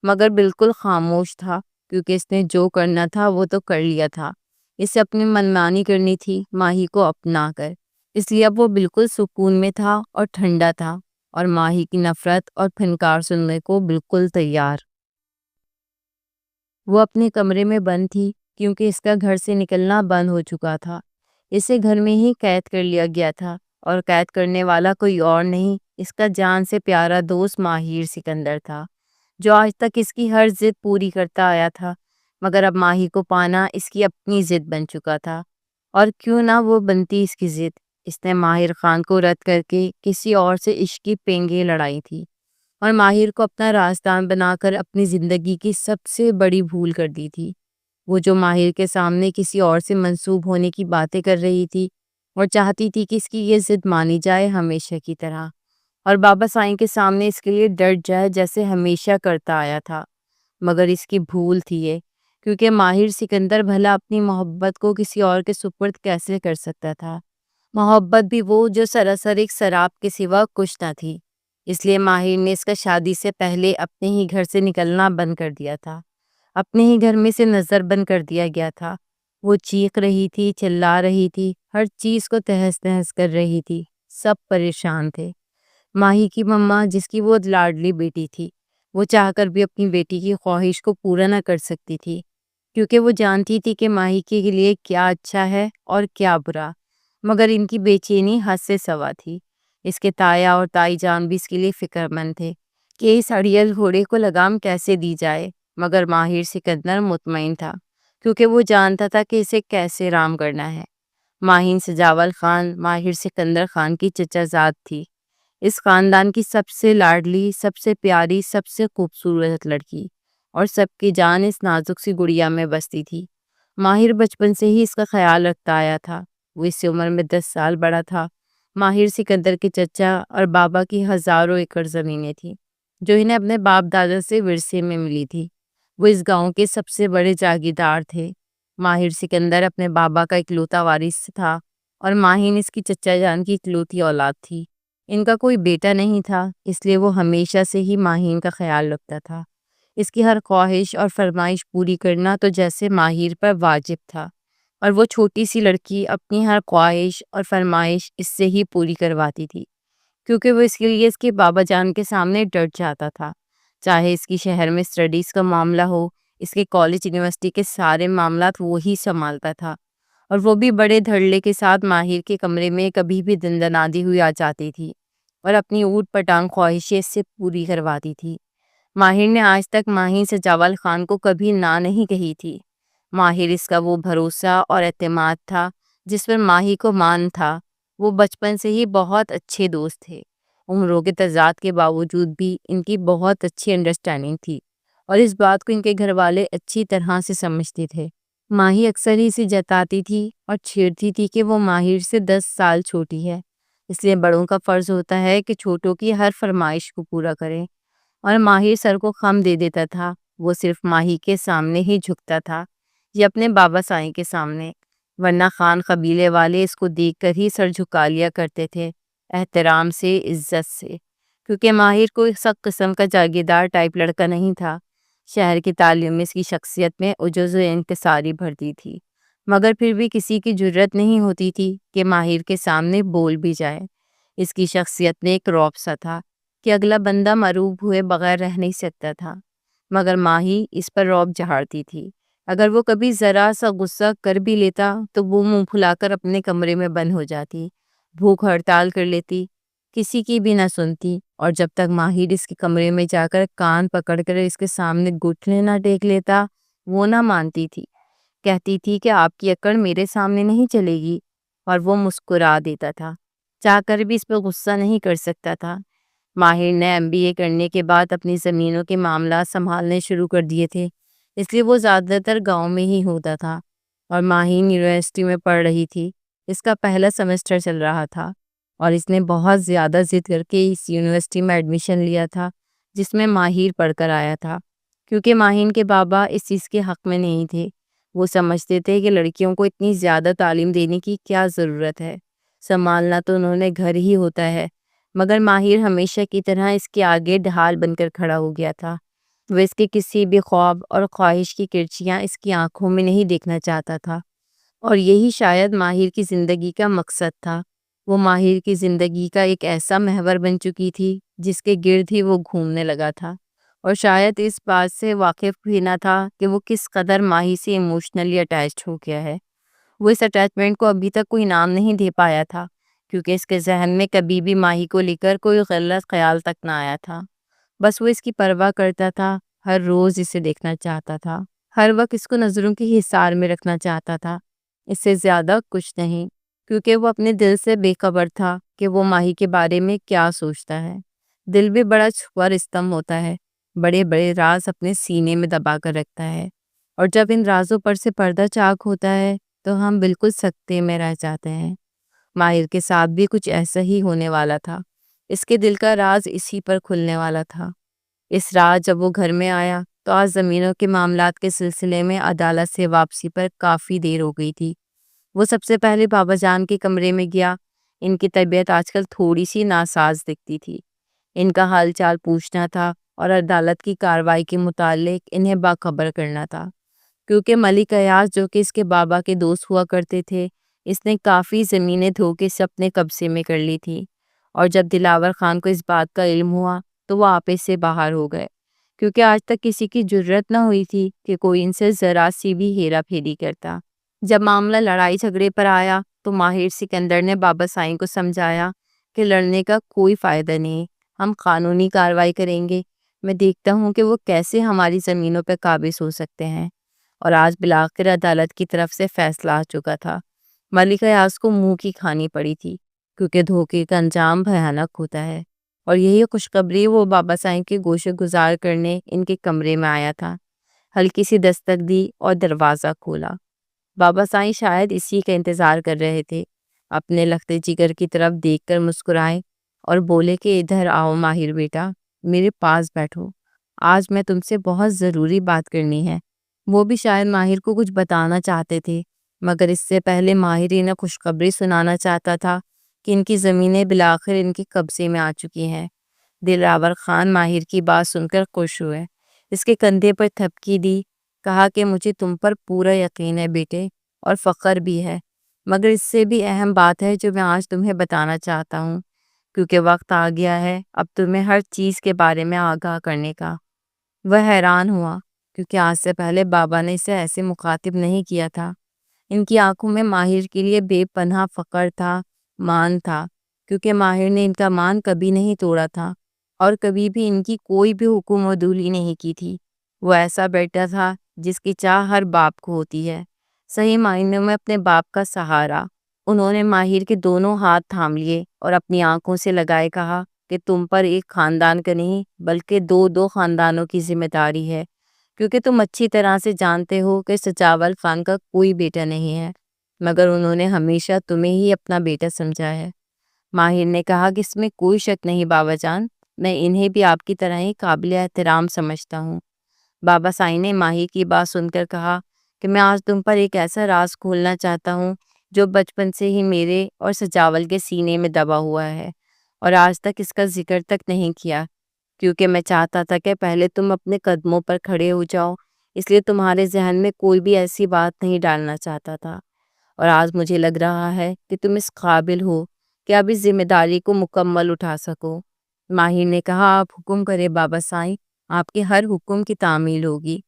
مگر بالکل خاموش تھا، کیونکہ اس نے جو کرنا تھا وہ تو کر لیا تھا۔ اسے اپنی منمانی کرنی تھی ماہر کو اپنا کر، اس لیے اب وہ بالکل سکون میں تھا اور ٹھنڈا تھا، اور ماہر کی نفرت اور پھنکار سننے کو بالکل تیار۔ وہ اپنے کمرے میں بند تھی، کیونکہ اس کا گھر سے نکلنا بند ہو چکا تھا۔ اسے گھر میں ہی قید کر لیا گیا تھا، اور قید کرنے والا کوئی اور نہیں، اس کا جان سے پیارا دوست ماہر سکندر تھا، جو آج تک اس کی ہر ضد پوری کرتا آیا تھا، مگر اب ماہر کو پانا اس کی اپنی ضد بن چکا تھا۔ اور کیوں نہ وہ بنتی اس کی ضد، اس نے ماہر خان کو رد کر کے کسی اور سے عشق کی پینگیں لڑائی تھی، اور ماہر کو اپنا رازدان بنا کر اپنی زندگی کی سب سے بڑی بھول کر دی تھی۔ وہ جو ماہر کے سامنے کسی اور سے منسوب ہونے کی باتیں کر رہی تھی اور چاہتی تھی کہ اس کی یہ ضد مانی جائے ہمیشہ کی طرح، اور بابا سائیں کے سامنے اس کے لیے ڈٹ جائے جیسے ہمیشہ کرتا آیا تھا، مگر اس کی بھول تھی یہ، کیونکہ ماہر سکندر بھلا اپنی محبت کو کسی اور کے سپرد کیسے کر سکتا تھا؟ محبت بھی وہ جو سراسر ایک سراب کے سوا کچھ نہ تھی۔ اس لیے ماہر نے اس کا شادی سے پہلے اپنے ہی گھر سے نکلنا بند کر دیا تھا، اپنے ہی گھر میں سے نظر بند کر دیا گیا تھا۔ وہ چیخ رہی تھی، چلا رہی تھی، ہر چیز کو تہس نہس کر رہی تھی، سب پریشان تھے۔ ماہی کی مما، جس کی وہ لاڈلی بیٹی تھی، وہ چاہ کر بھی اپنی بیٹی کی خواہش کو پورا نہ کر سکتی تھی، کیونکہ وہ جانتی تھی کہ ماہی کے لیے کیا اچھا ہے اور کیا برا، مگر ان کی بے چینی حد سے سوا تھی۔ اس کے تایا اور تائی جان بھی اس کے لیے فکر مند تھے کہ اس اڑیل گھوڑے کو لگام کیسے دی جائے، مگر ماہر سکندر مطمئن تھا، کیونکہ وہ جانتا تھا کہ اسے کیسے رام کرنا ہے۔ ماہر سجاول خان ماہر سکندر خان کی چچا زاد تھی، اس خاندان کی سب سے لاڈلی، سب سے پیاری، سب سے خوبصورت لڑکی، اور سب کی جان اس نازک سی گڑیا میں بستی تھی۔ ماہر بچپن سے ہی اس کا خیال رکھتا آیا تھا، وہ اس سے عمر میں 10 سال بڑا تھا۔ ماہر سکندر کے چچا اور بابا کی ہزاروں ایکڑ زمینیں تھیں، جو انہیں اپنے باپ دادا سے ورثے میں ملی تھی۔ وہ اس گاؤں کے سب سے بڑے جاگیردار تھے۔ ماہر سکندر اپنے بابا کا اکلوتا وارث تھا، اور ماہر اس کی چچا جان کی اکلوتی اولاد تھی۔ ان کا کوئی بیٹا نہیں تھا، اس لیے وہ ہمیشہ سے ہی ماہر کا خیال رکھتا تھا۔ اس کی ہر خواہش اور فرمائش پوری کرنا تو جیسے ماہر پر واجب تھا، اور وہ چھوٹی سی لڑکی اپنی ہر خواہش اور فرمائش اس سے ہی پوری کرواتی تھی، کیونکہ وہ اس کے لیے اس کے بابا جان کے سامنے ڈٹ جاتا تھا۔ چاہے اس کی شہر میں اسٹڈیز کا معاملہ ہو، اس کے کالج یونیورسٹی کے سارے معاملات وہی سنبھالتا تھا، اور وہ بھی بڑے دھڑلے کے ساتھ ماہر کے کمرے میں کبھی بھی دندنادی ہوئی آ جاتی تھی اور اپنی اوٹ پٹانگ خواہشیں اس سے پوری کرواتی تھی۔ ماہر نے آج تک ماہی سجاول خان کو کبھی نہ نہیں کہی تھی۔ ماہر اس کا وہ بھروسہ اور اعتماد تھا جس پر ماہی کو مان تھا۔ وہ بچپن سے ہی بہت اچھے دوست تھے۔ عمروں کے تضاد کے باوجود بھی ان کی بہت اچھی انڈرسٹینڈنگ تھی، اور اس بات کو ان کے گھر والے اچھی طرح سے سمجھتے تھے۔ ماہی اکثر ہی اسے جتاتی تھی اور چھیڑتی تھی کہ وہ ماہر سے 10 سال چھوٹی ہے، اس لیے بڑوں کا فرض ہوتا ہے کہ چھوٹوں کی ہر فرمائش کو پورا کریں، اور ماہر سر کو خم دے دیتا تھا۔ وہ صرف ماہی کے سامنے ہی جھکتا تھا یا اپنے بابا سائیں کے سامنے، ورنہ خان قبیلے والے اس کو دیکھ کر ہی سر جھکا لیا کرتے تھے، احترام سے، عزت سے، کیونکہ ماہر کوئی سخت قسم کا جاگیردار ٹائپ لڑکا نہیں تھا۔ شہر کی تعلیم میں اس کی شخصیت میں عجز و انکساری بھرتی تھی، مگر پھر بھی کسی کی جرت نہیں ہوتی تھی کہ ماہر کے سامنے بول بھی جائے۔ اس کی شخصیت میں ایک رعب سا تھا کہ اگلا بندہ مرعوب ہوئے بغیر رہ نہیں سکتا تھا، مگر ماہی اس پر رعب جھاڑتی تھی۔ اگر وہ کبھی ذرا سا غصہ کر بھی لیتا تو وہ منہ پھلا کر اپنے کمرے میں بند ہو جاتی، بھوک ہڑتال کر لیتی، کسی کی بھی نہ سنتی، اور جب تک ماہر اس کے کمرے میں جا کر کان پکڑ کر اس کے سامنے گھٹنے نہ ٹیک لیتا وہ نہ مانتی تھی۔ کہتی تھی کہ آپ کی اکڑ میرے سامنے نہیں چلے گی، اور وہ مسکرا دیتا تھا، چاہ کر بھی اس پہ غصہ نہیں کر سکتا تھا۔ ماہر نے MBA کرنے کے بعد اپنی زمینوں کے معاملات سنبھالنے شروع کر دیے تھے، اس لیے وہ زیادہ تر گاؤں میں ہی ہوتا تھا، اور ماہر یونیورسٹی میں پڑھ رہی تھی۔ اس کا پہلا سیمسٹر چل رہا تھا، اور اس نے بہت زیادہ ضد کر کے اس یونیورسٹی میں ایڈمیشن لیا تھا جس میں ماہر پڑھ کر آیا تھا، کیونکہ ماہر کے بابا اس چیز کے حق میں نہیں تھے۔ وہ سمجھتے تھے کہ لڑکیوں کو اتنی زیادہ تعلیم دینے کی کیا ضرورت ہے، سنبھالنا تو انہوں نے گھر ہی ہوتا ہے۔ مگر ماہر ہمیشہ کی طرح اس کے آگے ڈھال بن کر کھڑا ہو گیا تھا۔ وہ اس کے کسی بھی خواب اور خواہش کی کرچیاں اس کی آنکھوں میں نہیں دیکھنا چاہتا تھا، اور یہی شاید ماہر کی زندگی کا مقصد تھا۔ وہ ماہر کی زندگی کا ایک ایسا محور بن چکی تھی جس کے گرد ہی وہ گھومنے لگا تھا، اور شاید اس بات سے واقف بھی نہ تھا کہ وہ کس قدر ماہی سے ایموشنلی اٹیچڈ ہو گیا ہے۔ وہ اس اٹیچمنٹ کو ابھی تک کوئی نام نہیں دے پایا تھا، کیونکہ اس کے ذہن میں کبھی بھی ماہی کو لے کر کوئی غلط خیال تک نہ آیا تھا۔ بس وہ اس کی پرواہ کرتا تھا، ہر روز اسے دیکھنا چاہتا تھا، ہر وقت اس کو نظروں کے حصار میں رکھنا چاہتا تھا، اس سے زیادہ کچھ نہیں، کیونکہ وہ اپنے دل سے بے خبر تھا کہ وہ ماہی کے بارے میں کیا سوچتا ہے۔ دل بھی بڑا چھپا رستم ہوتا ہے، بڑے بڑے راز اپنے سینے میں دبا کر رکھتا ہے، اور جب ان رازوں پر سے پردہ چاک ہوتا ہے تو ہم بالکل سکتے میں رہ جاتے ہیں۔ ماہر کے ساتھ بھی کچھ ایسا ہی ہونے والا تھا۔ اس کے دل کا راز اسی پر کھلنے والا تھا۔ اس رات جب وہ گھر میں آیا تو آج زمینوں کے معاملات کے سلسلے میں عدالت سے واپسی پر کافی دیر ہو گئی تھی۔ وہ سب سے پہلے بابا جان کے کمرے میں گیا۔ ان کی طبیعت آج کل تھوڑی سی ناساز دکھتی تھی۔ ان کا حال چال پوچھنا تھا اور عدالت کی کارروائی کے متعلق انہیں باخبر کرنا تھا، کیونکہ ملک ایاز جو کہ اس کے بابا کے دوست ہوا کرتے تھے، اس نے کافی زمینیں دھوکے سے اپنے قبضے میں کر لی تھی، اور جب دلاور خان کو اس بات کا علم ہوا تو وہ آپے سے باہر ہو گئے، کیونکہ آج تک کسی کی جرت نہ ہوئی تھی کہ کوئی ان سے ذرا سی بھی ہیرا پھیری کرتا۔ جب معاملہ لڑائی جھگڑے پر آیا تو ماہر سکندر نے بابا سائیں کو سمجھایا کہ لڑنے کا کوئی فائدہ نہیں، ہم قانونی کارروائی کریں گے، میں دیکھتا ہوں کہ وہ کیسے ہماری زمینوں پہ قابض ہو سکتے ہیں۔ اور آج بالآخر عدالت کی طرف سے فیصلہ آ چکا تھا۔ ملک ایاز کو منہ کی کھانی پڑی تھی، کیونکہ دھوکے کا انجام بھیانک ہوتا ہے، اور یہی خوشخبری وہ بابا سائیں کے گوشے گزار کرنے ان کے کمرے میں آیا تھا۔ ہلکی سی دستک دی اور دروازہ کھولا۔ بابا سائیں شاید اسی کا انتظار کر رہے تھے۔ اپنے لخت جگر کی طرف دیکھ کر مسکرائے اور بولے کہ ادھر آؤ ماہر بیٹا، میرے پاس بیٹھو، آج میں تم سے بہت ضروری بات کرنی ہے۔ وہ بھی شاید ماہر کو کچھ بتانا چاہتے تھے، مگر اس سے پہلے ماہر انہیں خوشخبری سنانا چاہتا تھا کہ ان کی زمینیں بالآخر ان کے قبضے میں آ چکی ہیں۔ دلاور خان ماہر کی بات سن کر خوش ہوئے، اس کے کندھے پر تھپکی دی، کہا کہ مجھے تم پر پورا یقین ہے بیٹے، اور فخر بھی ہے، مگر اس سے بھی اہم بات ہے جو میں آج تمہیں بتانا چاہتا ہوں، کیونکہ وقت آ گیا ہے اب تمہیں ہر چیز کے بارے میں آگاہ کرنے کا۔ وہ حیران ہوا، کیونکہ آج سے پہلے بابا نے اسے ایسے مخاطب نہیں کیا تھا۔ ان کی آنکھوں میں ماہر کے لیے بے پناہ فخر تھا، مان تھا، کیونکہ ماہر نے ان کا مان کبھی نہیں توڑا تھا اور کبھی بھی ان کی کوئی بھی حکم عدولی نہیں کی تھی۔ وہ ایسا بیٹا تھا جس کی چاہ ہر باپ کو ہوتی ہے، صحیح معنوں میں اپنے باپ کا سہارا۔ انہوں نے ماہر کے دونوں ہاتھ تھام لیے اور اپنی آنکھوں سے لگائے کہا کہ تم پر ایک خاندان کا نہیں بلکہ دو دو خاندانوں کی ذمہ داری ہے، کیونکہ تم اچھی طرح سے جانتے ہو کہ سجاول خان کا کوئی بیٹا نہیں ہے، مگر انہوں نے ہمیشہ تمہیں ہی اپنا بیٹا سمجھا ہے۔ ماہر نے کہا کہ اس میں کوئی شک نہیں بابا جان، میں انہیں بھی آپ کی طرح ہی قابل احترام سمجھتا ہوں۔ بابا سائی نے ماہر کی بات سن کر کہا کہ میں آج تم پر ایک ایسا راز کھولنا چاہتا ہوں جو بچپن سے ہی میرے اور سجاول کے سینے میں دبا ہوا ہے، اور آج تک اس کا ذکر تک نہیں کیا، کیونکہ میں چاہتا تھا کہ پہلے تم اپنے قدموں پر کھڑے ہو جاؤ، اس لیے تمہارے ذہن میں کوئی بھی ایسی بات نہیں ڈالنا چاہتا تھا، اور آج مجھے لگ رہا ہے کہ تم اس قابل ہو کہ اب اس ذمہ داری کو مکمل اٹھا سکو۔ ماہر نے کہا آپ حکم کرے بابا سائیں، آپ کے ہر حکم کی تعمیل ہوگی۔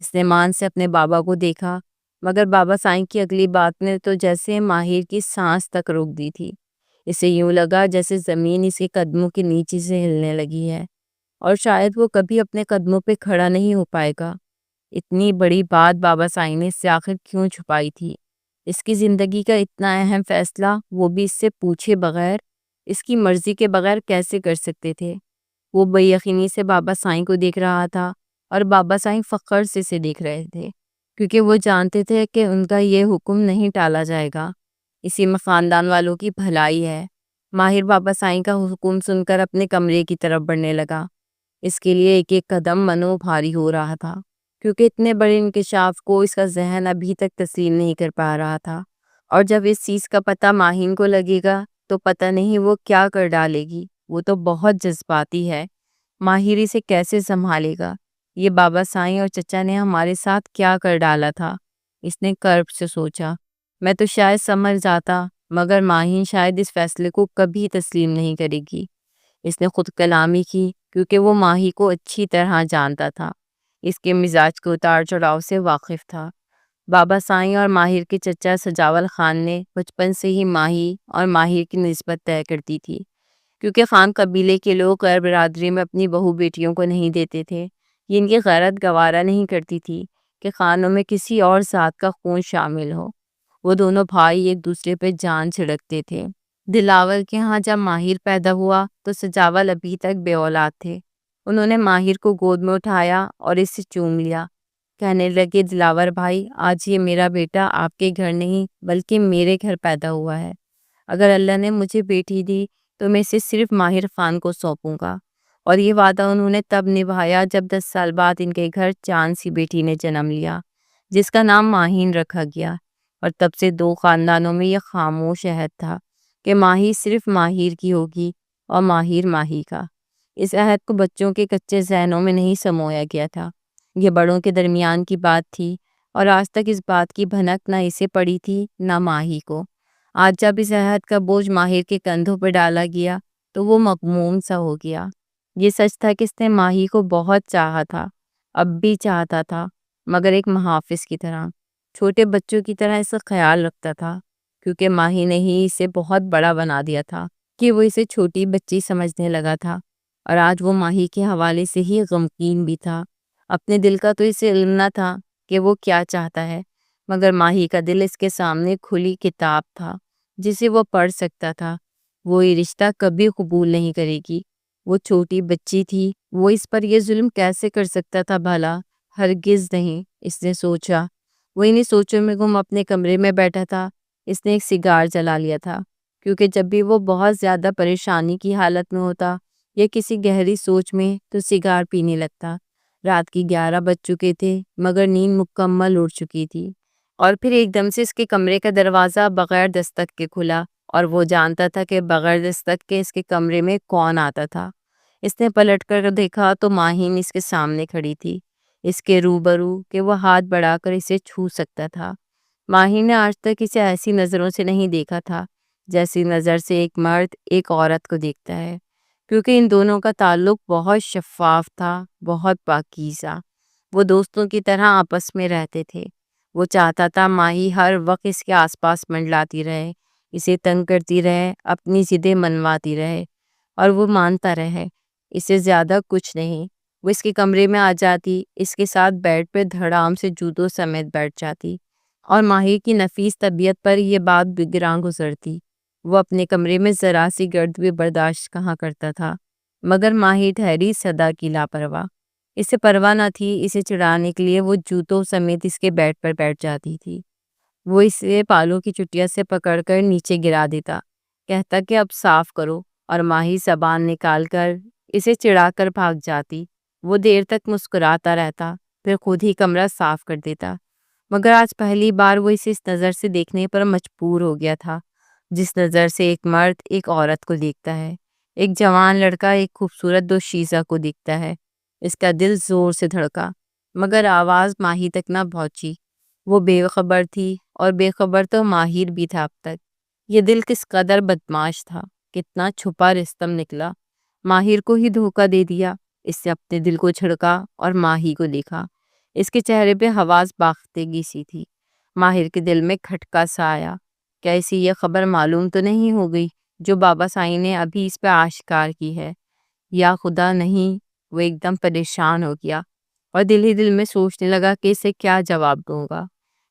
اس نے مان سے اپنے بابا کو دیکھا، مگر بابا سائیں کی اگلی بات نے تو جیسے ماہر کی سانس تک روک دی تھی۔ اسے یوں لگا جیسے زمین اس کے قدموں کے نیچے سے ہلنے لگی ہے، اور شاید وہ کبھی اپنے قدموں پہ کھڑا نہیں ہو پائے گا۔ اتنی بڑی بات بابا سائیں نے اس سے آخر کیوں چھپائی تھی؟ اس کی زندگی کا اتنا اہم فیصلہ وہ بھی اس سے پوچھے بغیر، اس کی مرضی کے بغیر کیسے کر سکتے تھے؟ وہ بے یقینی سے بابا سائیں کو دیکھ رہا تھا، اور بابا سائیں فخر سے اسے دیکھ رہے تھے، کیونکہ وہ جانتے تھے کہ ان کا یہ حکم نہیں ٹالا جائے گا۔ اسی میں خاندان والوں کی بھلائی ہے۔ ماہر بابا سائیں کا حکم سن کر اپنے کمرے کی طرف بڑھنے لگا۔ اس کے لیے ایک ایک قدم منو بھاری ہو رہا تھا، کیونکہ اتنے بڑے انکشاف کو اس کا ذہن ابھی تک تسلیم نہیں کر پا رہا تھا، اور جب اس چیز کا پتہ ماہین کو لگے گا تو پتہ نہیں وہ کیا کر ڈالے گی۔ وہ تو بہت جذباتی ہے، ماہر اسے کیسے سنبھالے گا؟ یہ بابا سائیں اور چچا نے ہمارے ساتھ کیا کر ڈالا تھا؟ اس نے کرب سے سوچا۔ میں تو شاید سمجھ جاتا، مگر ماہین شاید اس فیصلے کو کبھی تسلیم نہیں کرے گی۔ اس نے خود کلامی کی، کیونکہ وہ ماہی کو اچھی طرح جانتا تھا، اس کے مزاج کے اتار چڑھاؤ سے واقف تھا۔ بابا سائیں اور ماہر کے چچا سجاول خان نے بچپن سے ہی ماہی اور ماہر کی نسبت طے کر دی تھی، کیونکہ خان قبیلے کے لوگ غیر برادری میں اپنی بہو بیٹیوں کو نہیں دیتے تھے۔ یہ ان کی غیرت گوارا نہیں کرتی تھی کہ خانوں میں کسی اور ذات کا خون شامل ہو۔ وہ دونوں بھائی ایک دوسرے پہ جان چھڑکتے تھے۔ دلاور کے ہاں جب ماہر پیدا ہوا تو سجاول ابھی تک بے اولاد تھے۔ انہوں نے ماہر کو گود میں اٹھایا اور اس سے چوم لیا، کہنے لگے دلاور بھائی، آج یہ میرا بیٹا آپ کے گھر نہیں بلکہ میرے گھر پیدا ہوا ہے۔ اگر اللہ نے مجھے بیٹی دی تو میں اسے صرف ماہر خان کو سونپوں گا۔ اور یہ وعدہ انہوں نے تب نبھایا جب 10 سال بعد ان کے گھر چاند سی بیٹی نے جنم لیا، جس کا نام ماہین رکھا گیا۔ اور تب سے دو خاندانوں میں یہ خاموش عہد تھا کہ ماہی صرف ماہر کی ہوگی اور ماہر ماہی کا۔ اس عہد کو بچوں کے کچے ذہنوں میں نہیں سمویا گیا تھا، یہ بڑوں کے درمیان کی بات تھی، اور آج تک اس بات کی بھنک نہ اسے پڑی تھی نہ ماہی کو۔ آج جب اس عہد کا بوجھ ماہر کے کندھوں پر ڈالا گیا تو وہ مغموم سا ہو گیا۔ یہ سچ تھا کہ اس نے ماہی کو بہت چاہا تھا، اب بھی چاہتا تھا، مگر ایک محافظ کی طرح، چھوٹے بچوں کی طرح اس کا خیال رکھتا تھا، کیونکہ ماہی نے ہی اسے بہت بڑا بنا دیا تھا کہ وہ اسے چھوٹی بچی سمجھنے لگا تھا۔ اور آج وہ ماہی کے حوالے سے ہی غمگین بھی تھا۔ اپنے دل کا تو اسے علم نہ تھا کہ وہ کیا چاہتا ہے، مگر ماہی کا دل اس کے سامنے کھلی کتاب تھا جسے وہ پڑھ سکتا تھا۔ وہ یہ رشتہ کبھی قبول نہیں کرے گی۔ وہ چھوٹی بچی تھی، وہ اس پر یہ ظلم کیسے کر سکتا تھا بھلا؟ ہرگز نہیں، اس نے سوچا۔ وہ انہیں سوچوں میں گم اپنے کمرے میں بیٹھا تھا۔ اس نے ایک سگار جلا لیا تھا، کیونکہ جب بھی وہ بہت زیادہ پریشانی کی حالت میں ہوتا یا کسی گہری سوچ میں تو سگار پینے لگتا۔ رات کی 11 بج چکے تھے، مگر نیند مکمل اڑ چکی تھی۔ اور پھر ایک دم سے اس کے کمرے کا دروازہ بغیر دستک کے کھلا، اور وہ جانتا تھا کہ بغیر دستک کے اس کے کمرے میں کون آتا تھا۔ اس نے پلٹ کر دیکھا تو ماہین اس کے سامنے کھڑی تھی، اس کے روبرو کہ وہ ہاتھ بڑھا کر اسے چھو سکتا تھا۔ ماہر نے آج تک اسے ایسی نظروں سے نہیں دیکھا تھا جیسی نظر سے ایک مرد ایک عورت کو دیکھتا ہے، کیونکہ ان دونوں کا تعلق بہت شفاف تھا، بہت پاکیزہ۔ وہ دوستوں کی طرح آپس میں رہتے تھے۔ وہ چاہتا تھا ماہی ہر وقت اس کے آس پاس منڈلاتی رہے، اسے تنگ کرتی رہے، اپنی ضدیں منواتی رہے، اور وہ مانتا رہے۔ اسے زیادہ کچھ نہیں۔ وہ اس کے کمرے میں آ جاتی، اس کے ساتھ بیڈ پہ دھڑام سے جوتوں سمیت بیٹھ جاتی، اور ماہی کی نفیس طبیعت پر یہ بات گراں گزرتی۔ وہ اپنے کمرے میں ذرا سی گرد بھی برداشت کہاں کرتا تھا، مگر ماہی ٹھہری سدا کی لاپرواہ۔ اسے پرواہ نہ تھی، اسے چڑھانے کے لیے وہ جوتوں سمیت اس کے بیڈ پر بیٹھ جاتی تھی۔ وہ اسے پالوں کی چٹیا سے پکڑ کر نیچے گرا دیتا، کہتا کہ اب صاف کرو، اور ماہی زبان نکال کر اسے چڑھا کر بھاگ جاتی۔ وہ دیر تک مسکراتا رہتا، پھر خود ہی کمرہ صاف کر دیتا، مگر آج پہلی بار وہ اسے اس نظر سے دیکھنے پر مجبور ہو گیا تھا، جس نظر سے ایک مرد ایک عورت کو دیکھتا ہے، ایک جوان لڑکا ایک خوبصورت دوشیزہ کو دیکھتا ہے۔ اس کا دل زور سے دھڑکا، مگر آواز ماہی تک نہ پہنچی۔ وہ بے خبر تھی، اور بے خبر تو ماہر بھی تھا اب تک۔ یہ دل کس قدر بدماش تھا، کتنا چھپا رستم نکلا۔ ماہر کو ہی دھوکہ دے دیا۔ اس سے اپنے دل کو چھڑکا اور ماہی کو دیکھا۔ اس کے چہرے پہ حواس باختگی سی تھی۔ ماہر کے دل میں کھٹکا سا آیا، کیا اسے یہ خبر معلوم تو نہیں ہو گئی جو بابا سائیں نے ابھی اس پہ آشکار کی ہے؟ یا خدا نہیں! وہ ایک دم پریشان ہو گیا، اور دل ہی دل میں سوچنے لگا کہ اسے کیا جواب دوں گا۔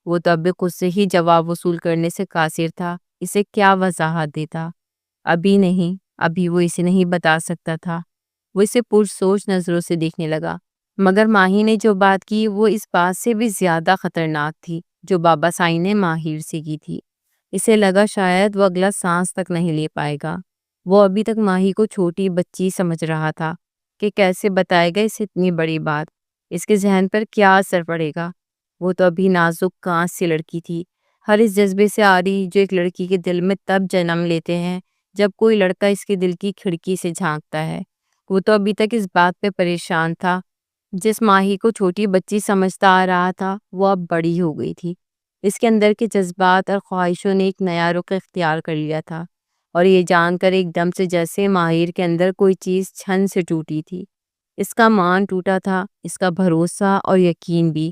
وہ تو ابھی خود سے ہی جواب وصول کرنے سے قاصر تھا، اسے کیا وضاحت دیتا؟ ابھی نہیں، ابھی وہ اسے نہیں بتا سکتا تھا۔ وہ اسے پرسوچ نظروں سے دیکھنے لگا، مگر ماہی نے جو بات کی وہ اس بات سے بھی زیادہ خطرناک تھی جو بابا سائیں نے ماہر سے کی تھی۔ اسے لگا شاید وہ اگلا سانس تک نہیں لے پائے گا۔ وہ ابھی تک ماہی کو چھوٹی بچی سمجھ رہا تھا کہ کیسے بتائے گا اسے اتنی بڑی بات، اس کے ذہن پر کیا اثر پڑے گا۔ وہ تو ابھی نازک کانچ سی لڑکی تھی، ہر اس جذبے سے آ رہی جو ایک لڑکی کے دل میں تب جنم لیتے ہیں جب کوئی لڑکا اس کے دل کی کھڑکی سے جھانکتا ہے۔ وہ تو ابھی تک اس بات پہ پریشان تھا، جس ماہی کو چھوٹی بچی سمجھتا آ رہا تھا وہ اب بڑی ہو گئی تھی۔ اس کے اندر کے جذبات اور خواہشوں نے ایک نیا رخ اختیار کر لیا تھا، اور یہ جان کر ایک دم سے جیسے ماہر کے اندر کوئی چیز چھن سے ٹوٹی تھی۔ اس کا مان ٹوٹا تھا، اس کا بھروسہ اور یقین بھی،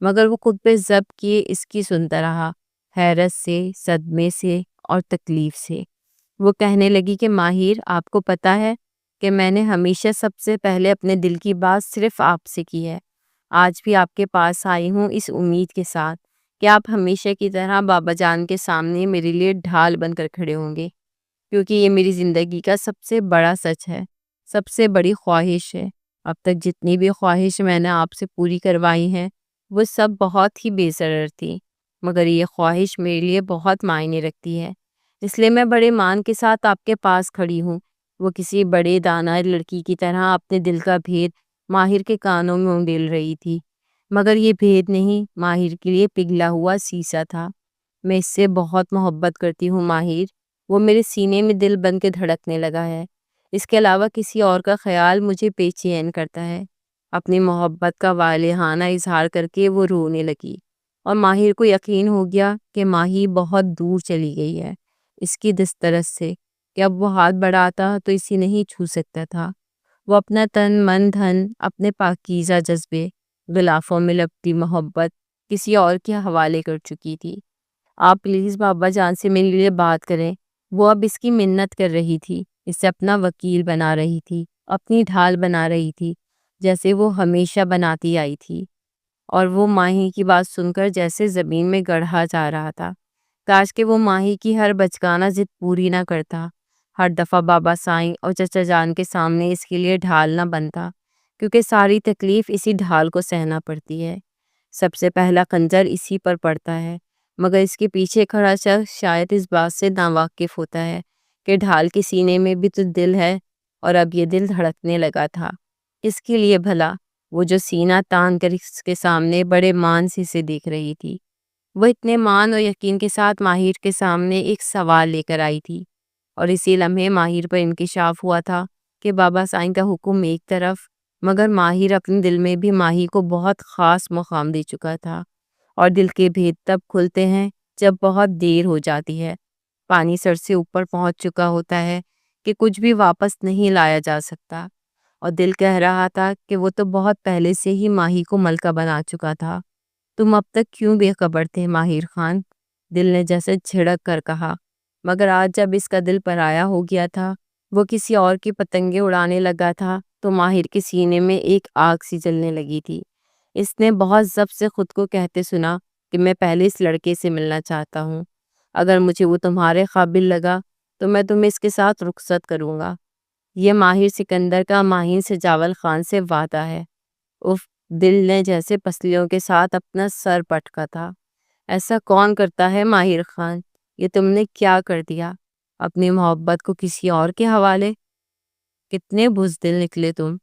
مگر وہ خود پہ ضبط کیے اس کی سنتا رہا، حیرت سے، صدمے سے اور تکلیف سے۔ وہ کہنے لگی کہ ماہر، آپ کو پتا ہے کہ میں نے ہمیشہ سب سے پہلے اپنے دل کی بات صرف آپ سے کی ہے۔ آج بھی آپ کے پاس آئی ہوں اس امید کے ساتھ کہ آپ ہمیشہ کی طرح بابا جان کے سامنے میرے لیے ڈھال بن کر کھڑے ہوں گے، کیونکہ یہ میری زندگی کا سب سے بڑا سچ ہے، سب سے بڑی خواہش ہے۔ اب تک جتنی بھی خواہش میں نے آپ سے پوری کروائی ہیں وہ سب بہت ہی بے ضرر تھی، مگر یہ خواہش میرے لیے بہت معنی رکھتی ہے، اس لیے میں بڑے مان کے ساتھ آپ کے پاس کھڑی ہوں۔ وہ کسی بڑے دانا لڑکی کی طرح اپنے دل کا بھید ماہر کے کانوں میں اونڈیل رہی تھی، مگر یہ بھید نہیں، ماہر کے لیے پگھلا ہوا سیسا تھا۔ میں اس سے بہت محبت کرتی ہوں ماہر، وہ میرے سینے میں دل بن کے دھڑکنے لگا ہے۔ اس کے علاوہ کسی اور کا خیال مجھے بے چین کرتا ہے۔ اپنی محبت کا والہانہ اظہار کر کے وہ رونے لگی، اور ماہر کو یقین ہو گیا کہ ماہی بہت دور چلی گئی ہے اس کی دسترس سے، کہ اب وہ ہاتھ بڑھاتا تو اسے نہیں چھو سکتا تھا۔ وہ اپنا تن من دھن، اپنے پاکیزہ جذبے، غلافوں میں لپٹی محبت کسی اور کے حوالے کر چکی تھی۔ آپ پلیز بابا جان سے میرے لیے بات کریں۔ وہ اب اس کی منت کر رہی تھی، اسے اپنا وکیل بنا رہی تھی، اپنی ڈھال بنا رہی تھی، جیسے وہ ہمیشہ بناتی آئی تھی۔ اور وہ ماہی کی بات سن کر جیسے زمین میں گڑھا جا رہا تھا۔ کاش کہ وہ ماہی کی ہر بچگانہ ضد پوری نہ کرتا، ہر دفعہ بابا سائیں اور چچا جان کے سامنے اس کے لیے ڈھال نہ بنتا، کیونکہ ساری تکلیف اسی ڈھال کو سہنا پڑتی ہے۔ سب سے پہلا خنجر اسی پر پڑتا ہے، مگر اس کے پیچھے کھڑا شخص شاید اس بات سے ناواقف ہوتا ہے کہ ڈھال کے سینے میں بھی تو دل ہے، اور اب یہ دل دھڑکنے لگا تھا۔ اس کے لیے بھلا؟ وہ جو سینہ تان کر اس کے سامنے بڑے مان سے اسے دیکھ رہی تھی، وہ اتنے مان اور یقین کے ساتھ ماہر کے سامنے ایک سوال لے کر آئی تھی، اور اسی لمحے ماہر پر انکشاف ہوا تھا کہ بابا سائیں کا حکم ایک طرف، مگر ماہر اپنے دل میں بھی ماہی کو بہت خاص مقام دے چکا تھا، اور دل کے بھید تب کھلتے ہیں جب بہت دیر ہو جاتی ہے، پانی سر سے اوپر پہنچ چکا ہوتا ہے کہ کچھ بھی واپس نہیں لایا جا سکتا، اور دل کہہ رہا تھا کہ وہ تو بہت پہلے سے ہی ماہی کو ملکہ بنا چکا تھا۔ تم اب تک کیوں بے خبر تھے ماہر خان؟ دل نے جیسے جھڑک کر کہا، مگر آج جب اس کا دل پرایا ہو گیا تھا، وہ کسی اور کی پتنگیں اڑانے لگا تھا، تو ماہر کے سینے میں ایک آگ سی جلنے لگی تھی۔ اس نے بہت ضبط سے خود کو کہتے سنا کہ میں پہلے اس لڑکے سے ملنا چاہتا ہوں، اگر مجھے وہ تمہارے قابل لگا تو میں تمہیں اس کے ساتھ رخصت کروں گا۔ یہ ماہر سکندر کا ماہین سجاول خان سے وعدہ ہے۔ اف، دل نے جیسے پسلیوں کے ساتھ اپنا سر پٹکا تھا۔ ایسا کون کرتا ہے ماہر خان؟ یہ تم نے کیا کر دیا؟ اپنی محبت کو کسی اور کے حوالے؟ کتنے بزدل نکلے تم!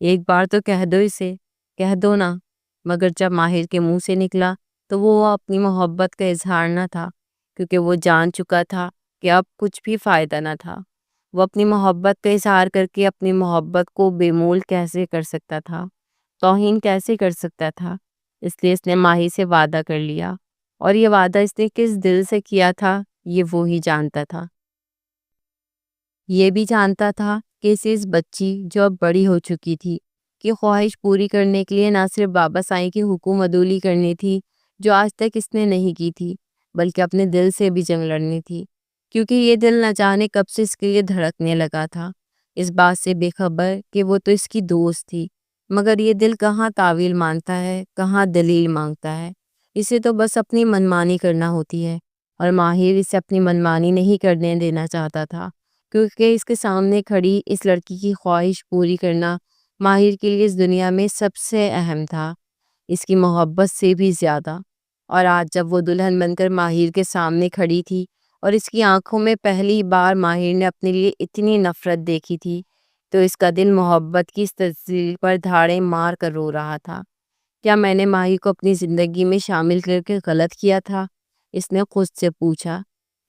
ایک بار تو کہہ دو اسے، کہہ دو نا۔ مگر جب ماہر کے منہ سے نکلا تو وہ اپنی محبت کا اظہار نہ تھا، کیونکہ وہ جان چکا تھا کہ اب کچھ بھی فائدہ نہ تھا۔ وہ اپنی محبت کا اظہار کر کے اپنی محبت کو بے مول کیسے کر سکتا تھا، توہین کیسے کر سکتا تھا؟ اس لیے اس نے ماہی سے وعدہ کر لیا، اور یہ وعدہ اس نے کس دل سے کیا تھا یہ وہی جانتا تھا۔ یہ بھی جانتا تھا کہ اسے اس بچی جو اب بڑی ہو چکی تھی کی خواہش پوری کرنے کے لیے نہ صرف بابا سائیں کی حکم عدولی کرنی تھی جو آج تک اس نے نہیں کی تھی، بلکہ اپنے دل سے بھی جنگ لڑنی تھی، کیونکہ یہ دل نہ جانے کب سے اس کے لیے دھڑکنے لگا تھا، اس بات سے بے خبر کہ وہ تو اس کی دوست تھی۔ مگر یہ دل کہاں تعویل مانتا ہے، کہاں دلیل مانگتا ہے، اسے تو بس اپنی منمانی کرنا ہوتی ہے، اور ماہر اسے اپنی منمانی نہیں کرنے دینا چاہتا تھا، کیونکہ اس کے سامنے کھڑی اس لڑکی کی خواہش پوری کرنا ماہر کے لیے اس دنیا میں سب سے اہم تھا، اس کی محبت سے بھی زیادہ۔ اور آج جب وہ دلہن بن کر ماہر کے سامنے کھڑی تھی اور اس کی آنکھوں میں پہلی بار ماہر نے اپنے لیے اتنی نفرت دیکھی تھی، تو اس کا دل محبت کی اس تجزیے پر دھاڑیں مار کر رو رہا تھا۔ کیا میں نے ماہی کو اپنی زندگی میں شامل کر کے غلط کیا تھا؟ اس نے خود سے پوچھا۔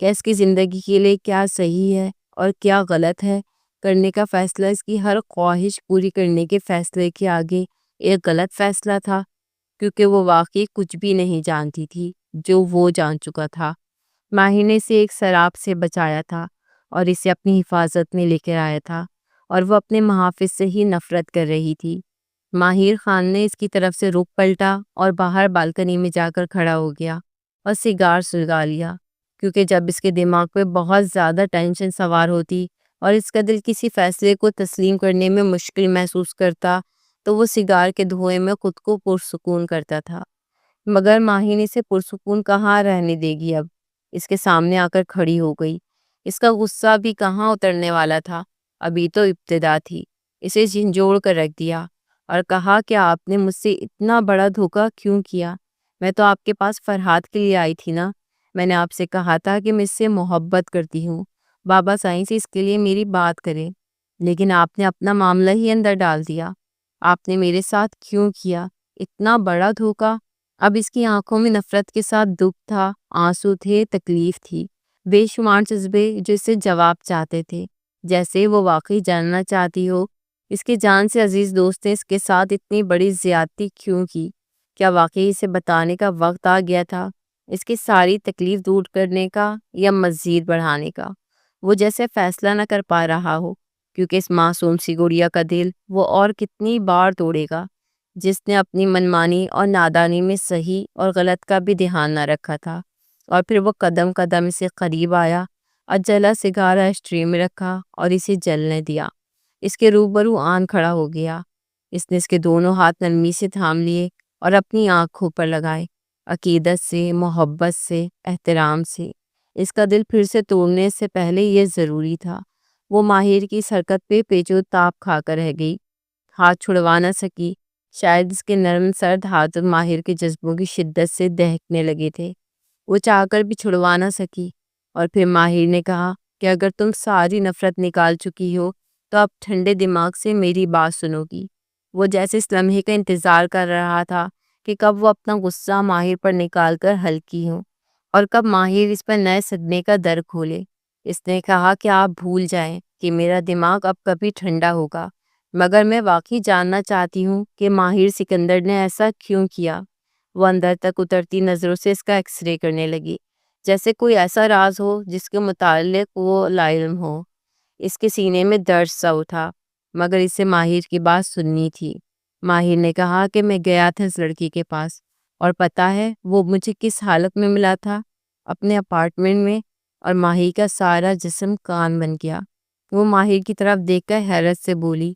کیا اس کی زندگی کے لیے کیا صحیح ہے اور کیا غلط ہے کرنے کا فیصلہ اس کی ہر خواہش پوری کرنے کے فیصلے کے آگے ایک غلط فیصلہ تھا، کیونکہ وہ واقعی کچھ بھی نہیں جانتی تھی جو وہ جان چکا تھا۔ ماہر نے اسے ایک سراب سے بچایا تھا اور اسے اپنی حفاظت میں لے کر آیا تھا، اور وہ اپنے محافظ سے ہی نفرت کر رہی تھی۔ ماہر خان نے اس کی طرف سے رخ پلٹا اور باہر بالکنی میں جا کر کھڑا ہو گیا اور سگار سلگا لیا، کیونکہ جب اس کے دماغ پہ بہت زیادہ ٹینشن سوار ہوتی اور اس کا دل کسی فیصلے کو تسلیم کرنے میں مشکل محسوس کرتا تو وہ سگار کے دھوئے میں خود کو پرسکون کرتا تھا۔ مگر ماہر اسے پرسکون کہاں رہنے دے گی، اب اس کے سامنے آ کر کھڑی ہو گئی۔ اس کا غصہ بھی کہاں اترنے والا تھا، ابھی تو ابتدا تھی۔ اسے جھنجھوڑ کر رکھ دیا اور کہا کہ آپ نے مجھ سے اتنا بڑا دھوکہ کیوں کیا؟ میں تو آپ کے پاس فرہاد کے لیے آئی تھی نا، میں نے آپ سے کہا تھا کہ میں اس سے محبت کرتی ہوں، بابا سائیں سے اس کے لیے میری بات کریں، لیکن آپ نے اپنا معاملہ ہی اندر ڈال دیا۔ آپ نے میرے ساتھ کیوں کیا اتنا بڑا دھوکہ؟ اب اس کی آنکھوں میں نفرت کے ساتھ دکھ تھا، آنسو تھے، تکلیف تھی، بے شمار جذبے جو اسے جواب چاہتے تھے، جیسے وہ واقعی جاننا چاہتی ہو اس کے جان سے عزیز دوست نے اس کے ساتھ اتنی بڑی زیادتی کیوں کی۔ کیا واقعی اسے بتانے کا وقت آ گیا تھا، اس کی ساری تکلیف دور کرنے کا یا مزید بڑھانے کا؟ وہ جیسے فیصلہ نہ کر پا رہا ہو، کیونکہ اس معصوم سی گڑیا کا دل وہ اور کتنی بار توڑے گا، جس نے اپنی منمانی اور نادانی میں صحیح اور غلط کا بھی دھیان نہ رکھا تھا۔ اور پھر وہ قدم قدم اسے قریب آیا اور جلا سگارہ اسٹری میں رکھا اور اسے جلنے دیا۔ اس کے روبرو آن کھڑا ہو گیا۔ اس نے اس کے دونوں ہاتھ نرمی سے تھام لیے اور اپنی آنکھوں پر لگائے، عقیدت سے، محبت سے، احترام سے۔ اس کا دل پھر سے توڑنے سے پہلے یہ ضروری تھا۔ وہ ماہر کی اس حرکت پہ پیچو تاب کھا کر رہ گئی، ہاتھ چھڑوا نہ سکی۔ شاید اس کے نرم سرد ہاتھ ماہر کے جذبوں کی شدت سے دہکنے لگے تھے، وہ چاہ کر بھی چھڑوا نہ سکی۔ اور پھر ماہر نے کہا کہ اگر تم ساری نفرت نکال چکی ہو تو اب ٹھنڈے دماغ سے میری بات سنو گی۔ وہ جیسے اس لمحے کا انتظار کر رہا تھا کہ کب وہ اپنا غصہ ماہر پر نکال کر ہلکی ہو اور کب ماہر اس پر نئے صدمے کا در کھولے۔ اس نے کہا کہ آپ بھول جائیں کہ میرا دماغ اب کبھی ٹھنڈا ہوگا، مگر میں واقعی جاننا چاہتی ہوں کہ ماہر سکندر نے ایسا کیوں کیا۔ وہ اندر تک اترتی نظروں سے اس کا ایکس رے کرنے لگی، جیسے کوئی ایسا راز ہو جس کے متعلق وہ لاعلم ہو۔ اس کے سینے میں درد سا اٹھا، مگر اسے ماہر کی بات سننی تھی۔ ماہر نے کہا کہ میں گیا تھا اس لڑکی کے پاس، اور پتہ ہے وہ مجھے کس حالت میں ملا تھا؟ اپنے اپارٹمنٹ میں۔ اور ماہر کا سارا جسم کان بن گیا۔ وہ ماہر کی طرف دیکھ کر حیرت سے بولی،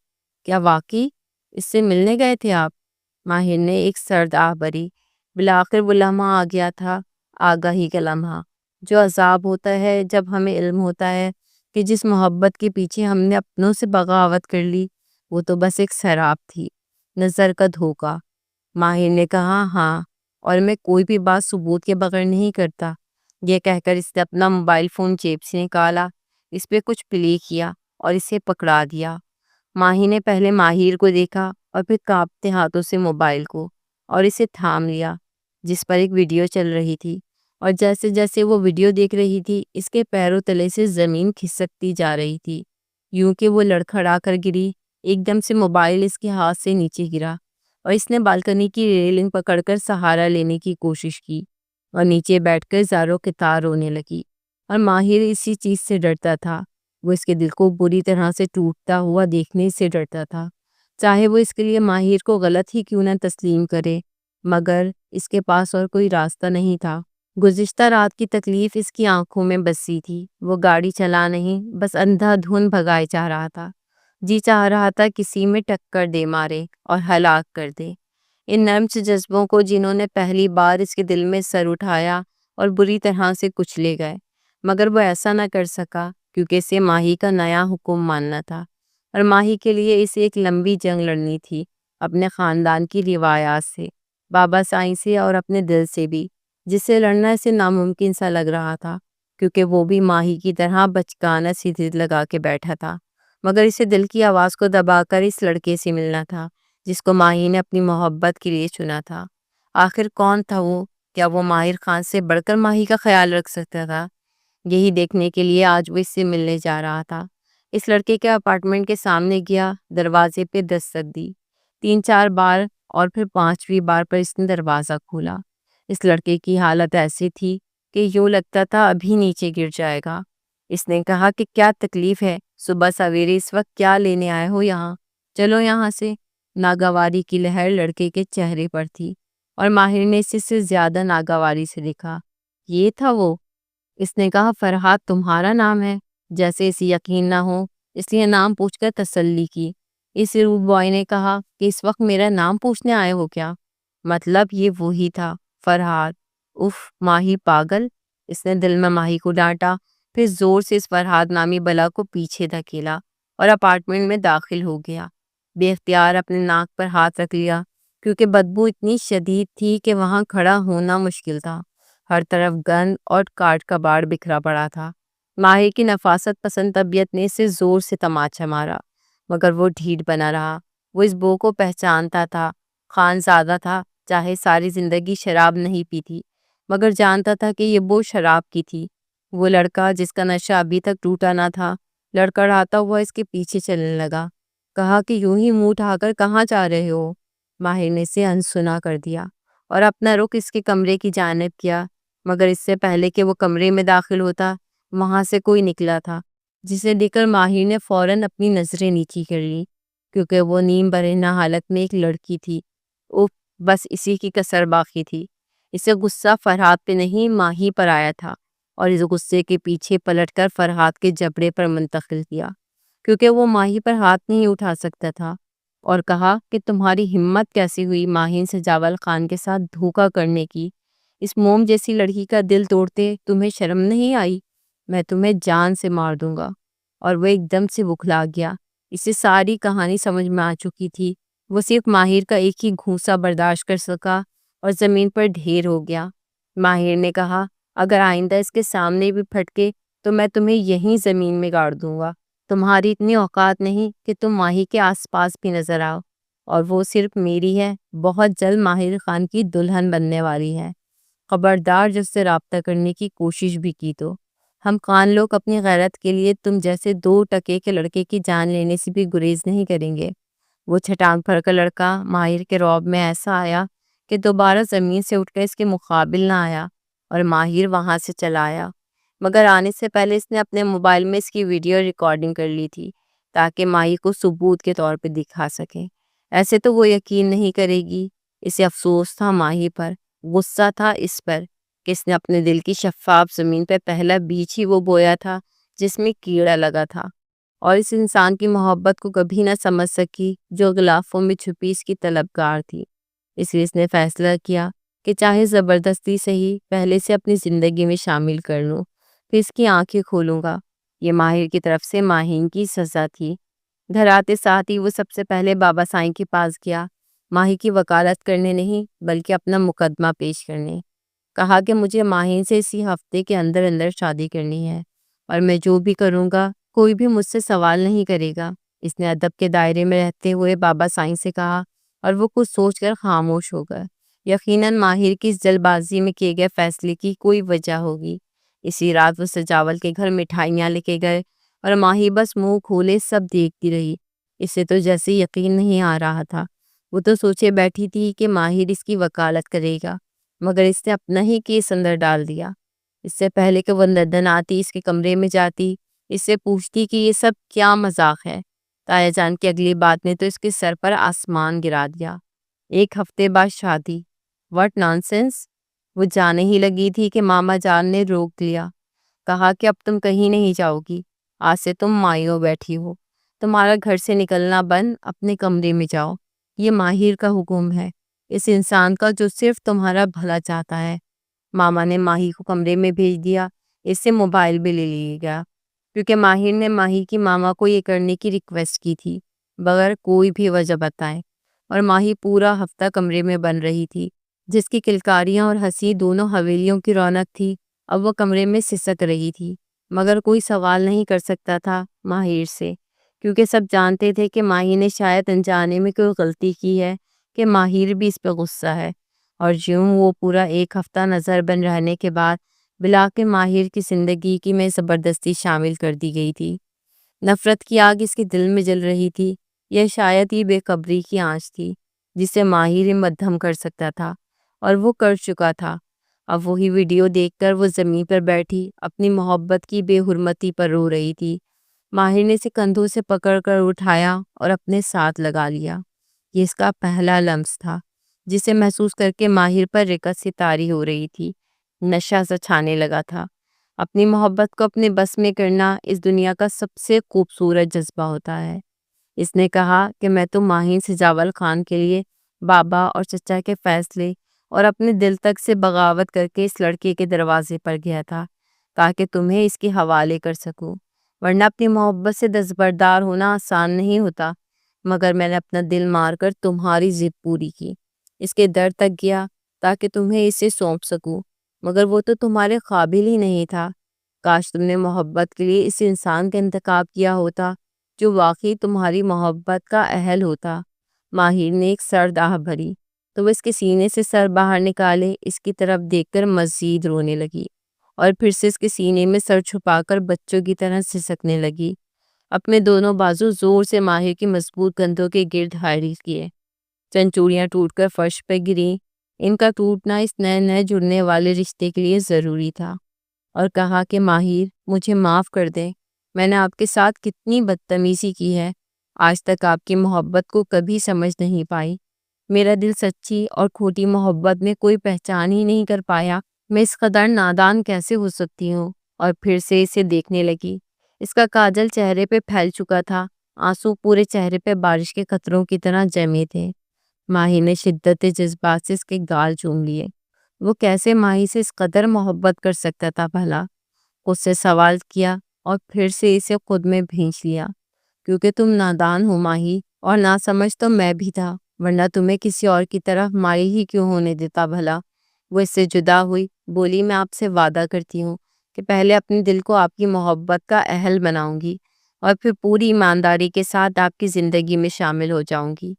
کیا واقعی اس سے ملنے گئے تھے آپ؟ ماہر نے ایک سرد آہ بھری۔ بالآخر وہ لمحہ آ گیا تھا، آگاہی کا لمحہ، جو عذاب ہوتا ہے جب ہمیں علم ہوتا ہے کہ جس محبت کے پیچھے ہم نے اپنوں سے بغاوت کر لی وہ تو بس ایک سراب تھی، نظر کا دھوکہ۔ ماہر نے کہا، ہاں، اور میں کوئی بھی بات ثبوت کے بغیر نہیں کرتا۔ یہ کہہ کر اس نے اپنا موبائل فون جیب سے نکالا، اس پہ کچھ پلے کیا اور اسے پکڑا دیا۔ ماہی نے پہلے ماہر کو دیکھا اور پھر کانپتے ہاتھوں سے موبائل کو، اور اسے تھام لیا جس پر ایک ویڈیو چل رہی تھی۔ اور جیسے جیسے وہ ویڈیو دیکھ رہی تھی اس کے پیروں تلے سے زمین کھسکتی جا رہی تھی، یوں کہ وہ لڑکھڑا کر گری۔ ایک دم سے موبائل اس کے ہاتھ سے نیچے گرا اور اس نے بالکنی کی ریلنگ پکڑ کر سہارا لینے کی کوشش کی اور نیچے بیٹھ کر زاروں کے تار رونے لگی۔ اور ماہر اسی چیز سے ڈرتا تھا، وہ اس کے دل کو بری طرح سے ٹوٹتا ہوا دیکھنے سے ڈرتا تھا، چاہے وہ اس کے لیے ماہر کو غلط ہی کیوں نہ تسلیم کرے، مگر اس کے پاس اور کوئی راستہ نہیں تھا۔ گزشتہ رات کی تکلیف اس کی آنکھوں میں بسی تھی۔ وہ گاڑی چلا نہیں، بس اندھا دھند بھگائے چاہ رہا تھا، جی چاہ رہا تھا کسی میں ٹکر دے مارے اور ہلاک کر دے ان نرم سے جذبوں کو جنہوں نے پہلی بار اس کے دل میں سر اٹھایا اور بری طرح سے کچلے گئے۔ مگر وہ ایسا نہ کر سکا کیونکہ اسے ماہی کا نیا حکم ماننا تھا، اور ماہی کے لیے اسے ایک لمبی جنگ لڑنی تھی، اپنے خاندان کی روایات سے، بابا سائیں سے، اور اپنے دل سے بھی، جس سے لڑنا اسے ناممکن سا لگ رہا تھا، کیونکہ وہ بھی ماہی کی طرح بچکانہ سی ضد لگا کے بیٹھا تھا۔ مگر اسے دل کی آواز کو دبا کر اس لڑکے سے ملنا تھا جس کو ماہی نے اپنی محبت کے لیے چنا تھا۔ آخر کون تھا وہ؟ کیا وہ ماہر خان سے بڑھ کر ماہی کا خیال رکھ سکتا تھا؟ یہی دیکھنے کے لیے آج وہ اس سے ملنے جا رہا تھا۔ اس لڑکے کے اپارٹمنٹ کے سامنے گیا، دروازے پہ دستک دی، 3 4 بار، اور پھر 5ویں بار پر اس نے دروازہ کھولا۔ اس لڑکے کی حالت ایسی تھی کہ یوں لگتا تھا ابھی نیچے گر جائے گا۔ اس نے کہا کہ کیا تکلیف ہے؟ صبح سویرے اس وقت کیا لینے آئے ہو یہاں؟ چلو یہاں سے۔ ناگواری کی لہر لڑکے کے چہرے پر تھی، اور ماہر نے اسے سے زیادہ ناگواری سے دیکھا۔ یہ تھا وہ؟ اس نے کہا، فرحات تمہارا نام ہے؟ جیسے اسے یقین نہ ہو، اس لیے نام پوچھ کر تسلی کی۔ اس روڈ بوائے نے کہا کہ اس وقت میرا نام پوچھنے آئے ہو کیا؟ مطلب یہ وہی تھا، فرحات۔ اف، ماہی پاگل! اس نے دل میں ماہی کو ڈانٹا، پھر زور سے اس فرحات نامی بلا کو پیچھے دھکیلا اور اپارٹمنٹ میں داخل ہو گیا۔ بے اختیار اپنے ناک پر ہاتھ رکھ لیا، کیونکہ بدبو اتنی شدید تھی کہ وہاں کھڑا ہونا مشکل تھا۔ ہر طرف گند اور کاٹ کباڑ بکھرا پڑا تھا۔ ماہر کی نفاست پسند طبیعت نے اسے زور سے تماچا مارا، مگر وہ ڈھیٹ بنا رہا۔ وہ اس بو کو پہچانتا تھا، خان زادہ تھا، چاہے ساری زندگی شراب نہیں پی تھی، مگر جانتا تھا کہ یہ بو شراب کی تھی۔ وہ لڑکا جس کا نشہ ابھی تک ٹوٹا نہ تھا، لڑکڑاتا ہوا اس کے پیچھے چلنے لگا۔ کہا کہ یوں ہی منہ اٹھا کر کہاں جا رہے ہو؟ ماہر نے اسے انسنا کر دیا اور اپنا رخ اس کے کمرے کی جانب کیا، مگر اس سے پہلے کہ وہ کمرے میں داخل ہوتا وہاں سے کوئی نکلا تھا، جسے دیکھ کر ماہر نے فوراً اپنی نظریں نیچی کر لی، کیونکہ وہ نیم برہنہ حالت میں ایک لڑکی تھی۔ اوف، بس اسی کی کسر باقی تھی۔ اسے غصہ فرحات پہ نہیں ماہی پر آیا تھا، اور اس غصے کے پیچھے پلٹ کر فرحات کے جبڑے پر منتقل کیا، کیونکہ وہ ماہی پر ہاتھ نہیں اٹھا سکتا تھا، اور کہا کہ تمہاری ہمت کیسی ہوئی ماہین سجاول خان کے ساتھ دھوکہ کرنے کی؟ اس موم جیسی لڑکی کا دل توڑتے تمہیں شرم نہیں آئی؟ میں تمہیں جان سے مار دوں گا۔ اور وہ ایک دم سے بکھلا گیا۔ اسے ساری کہانی سمجھ میں آ چکی تھی۔ وہ صرف ماہر کا ایک ہی گھونسا برداشت کر سکا اور زمین پر ڈھیر ہو گیا۔ ماہر نے کہا، اگر آئندہ اس کے سامنے بھی پھٹکے تو میں تمہیں یہیں زمین میں گاڑ دوں گا۔ تمہاری اتنی اوقات نہیں کہ تم ماہی کے آس پاس بھی نظر آؤ، اور وہ صرف میری ہے، بہت جلد ماہر خان کی دلہن بننے والی ہے۔ خبردار جس سے رابطہ کرنے کی کوشش بھی کی تو ہم خان لوگ اپنی غیرت کے لیے تم جیسے 2 ٹکے کے لڑکے کی جان لینے سے بھی گریز نہیں کریں گے۔ وہ چھٹان پھڑ کر لڑکا ماہر کے رعب میں ایسا آیا کہ دوبارہ زمین سے اٹھ کر اس کے مقابل نہ آیا اور ماہر وہاں سے چلا آیا، مگر آنے سے پہلے اس نے اپنے موبائل میں اس کی ویڈیو ریکارڈنگ کر لی تھی تاکہ ماہر کو ثبوت کے طور پہ دکھا سکے۔ ایسے تو وہ یقین نہیں کرے گی۔ اسے افسوس تھا ماہر پر، غصہ تھا اس پر کہ اس نے اپنے دل کی شفاف زمین پہ پہلا بیج ہی وہ بویا تھا جس میں کیڑا لگا تھا، اور اس انسان کی محبت کو کبھی نہ سمجھ سکی جو غلافوں میں چھپی اس کی طلبگار تھی۔ اس لیے اس نے فیصلہ کیا کہ چاہے زبردستی صحیح پہلے سے اپنی زندگی میں شامل کر لوں، پھر اس کی آنکھیں کھولوں گا۔ یہ ماہر کی طرف سے ماہین کی سزا تھی۔ گھر آتے ساتھ ہی وہ سب سے پہلے بابا سائیں کے پاس گیا، ماہر کی وکالت کرنے نہیں بلکہ اپنا مقدمہ پیش کرنے۔ کہا کہ مجھے ماہین سے اسی ہفتے کے اندر اندر شادی کرنی ہے، اور میں جو بھی کروں گا کوئی بھی مجھ سے سوال نہیں کرے گا۔ اس نے ادب کے دائرے میں رہتے ہوئے بابا سائیں سے کہا، اور وہ کچھ سوچ کر خاموش ہو گئے۔ یقیناً ماہر کی اس جلد بازی میں کیے گئے فیصلے کی کوئی وجہ ہوگی۔ اسی رات وہ سجاول کے گھر مٹھائیاں لے کے گئے اور ماہی بس منہ کھولے سب دیکھتی رہی۔ اسے تو جیسے یقین نہیں آ رہا تھا۔ وہ تو سوچے بیٹھی تھی کہ ماہر اس کی وکالت کرے گا، مگر اس نے اپنا ہی کیس اندر ڈال دیا۔ اس سے پہلے کہ وہ لندن آتی، اس کے کمرے میں جاتی، اس سے پوچھتی کہ یہ سب کیا مذاق ہے۔ تایا جان کی اگلی بات نے تو اس کے سر پر آسمان گرا دیا۔ 1 ہفتے بعد شادی؟ What nonsense! وہ جانے ہی لگی تھی کہ ماما جان نے روک لیا۔ کہا کہ اب تم کہیں نہیں جاؤ گی، آج سے تم مائیوں بیٹھی ہو، تمہارا گھر سے نکلنا بند، اپنے کمرے میں جاؤ۔ یہ ماہر کا حکم ہے، اس انسان کا جو صرف تمہارا بھلا چاہتا ہے۔ ماما نے ماہر کو کمرے میں بھیج دیا۔ اس سے موبائل بھی لے لیا گیا، کیونکہ ماہر نے ماہر کی ماما کو یہ کرنے کی ریکویسٹ کی تھی بغیر کوئی بھی وجہ بتائے، اور ماہر پورا ہفتہ کمرے میں بن رہی تھی، جس کی کلکاریاں اور ہنسی دونوں حویلیوں کی رونق تھی۔ اب وہ کمرے میں سسک رہی تھی، مگر کوئی سوال نہیں کر سکتا تھا ماہر سے، کیونکہ سب جانتے تھے کہ ماہر نے شاید انجانے میں کوئی غلطی کی ہے، کہ ماہر بھی اس پہ غصہ ہے۔ اور یوں وہ پورا 1 ہفتہ نظر بند رہنے کے بعد بلا کے ماہر کی زندگی کی میں زبردستی شامل کر دی گئی تھی۔ نفرت کی آگ اس کے دل میں جل رہی تھی۔ یہ شاید ہی بے قبری کی آنچ تھی جسے ماہر مدھم کر سکتا تھا، اور وہ کر چکا تھا۔ اب وہی ویڈیو دیکھ کر وہ زمین پر بیٹھی اپنی محبت کی بے حرمتی پر رو رہی تھی۔ ماہر نے اسے کندھوں سے پکڑ کر اٹھایا اور اپنے ساتھ لگا لیا۔ یہ اس کا پہلا لمس تھا جسے محسوس کر کے ماہر پر رکت سی طاری ہو رہی تھی۔ نشہ سا چھانے لگا تھا۔ اپنی محبت کو اپنے بس میں کرنا اس دنیا کا سب سے خوبصورت جذبہ ہوتا ہے۔ اس نے کہا کہ میں تو ماہر سجاول خان کے لیے بابا اور چچا کے فیصلے اور اپنے دل تک سے بغاوت کر کے اس لڑکے کے دروازے پر گیا تھا تاکہ تمہیں اس کے حوالے کر سکوں، ورنہ اپنی محبت سے دستبردار ہونا آسان نہیں ہوتا۔ مگر میں نے اپنا دل مار کر تمہاری ضد پوری کی، اس کے در تک گیا تاکہ تمہیں اسے سونپ سکوں، مگر وہ تو تمہارے قابل ہی نہیں تھا۔ کاش تم نے محبت کے لیے اس انسان کا انتخاب کیا ہوتا جو واقعی تمہاری محبت کا اہل ہوتا۔ ماہر نے ایک سرد آہ بھری تو وہ اس کے سینے سے سر باہر نکالے اس کی طرف دیکھ کر مزید رونے لگی، اور پھر سے اس کے سینے میں سر چھپا کر بچوں کی طرح سسکنے لگی۔ اپنے دونوں بازو زور سے ماہر کی مضبوط کندھوں کے گرد حائل کیے۔ چند چوڑیاں ٹوٹ کر فرش پہ گریں۔ ان کا ٹوٹنا اس نئے نئے جڑنے والے رشتے کے لیے ضروری تھا۔ اور کہا کہ ماہر مجھے معاف کر دیں، میں نے آپ کے ساتھ کتنی بدتمیزی کی ہے، آج تک آپ کی محبت کو کبھی سمجھ نہیں پائی۔ میرا دل سچی اور کھوٹی محبت میں کوئی پہچان ہی نہیں کر پایا۔ میں اس قدر نادان کیسے ہو سکتی ہوں؟ اور پھر سے اسے دیکھنے لگی۔ اس کا کاجل چہرے پہ پھیل چکا تھا، آنسو پورے چہرے پہ بارش کے قطروں کی طرح جمے تھے۔ ماہر نے شدت جذبات سے اس کے گال چوم لیے۔ وہ کیسے ماہر سے اس قدر محبت کر سکتا تھا بھلا؟ خود سے سوال کیا اور پھر سے اسے خود میں بھینچ لیا۔ کیونکہ تم نادان ہو ماہر، اور نہ سمجھ تو میں بھی تھا، ورنہ تمہیں کسی اور کی طرف مائل ہی کیوں ہونے دیتا بھلا؟ وہ اس سے جدا ہوئی، بولی میں آپ سے وعدہ کرتی ہوں کہ پہلے اپنے دل کو آپ کی محبت کا اہل بناؤں گی، اور پھر پوری ایمانداری کے ساتھ آپ کی زندگی میں شامل ہو جاؤں گی،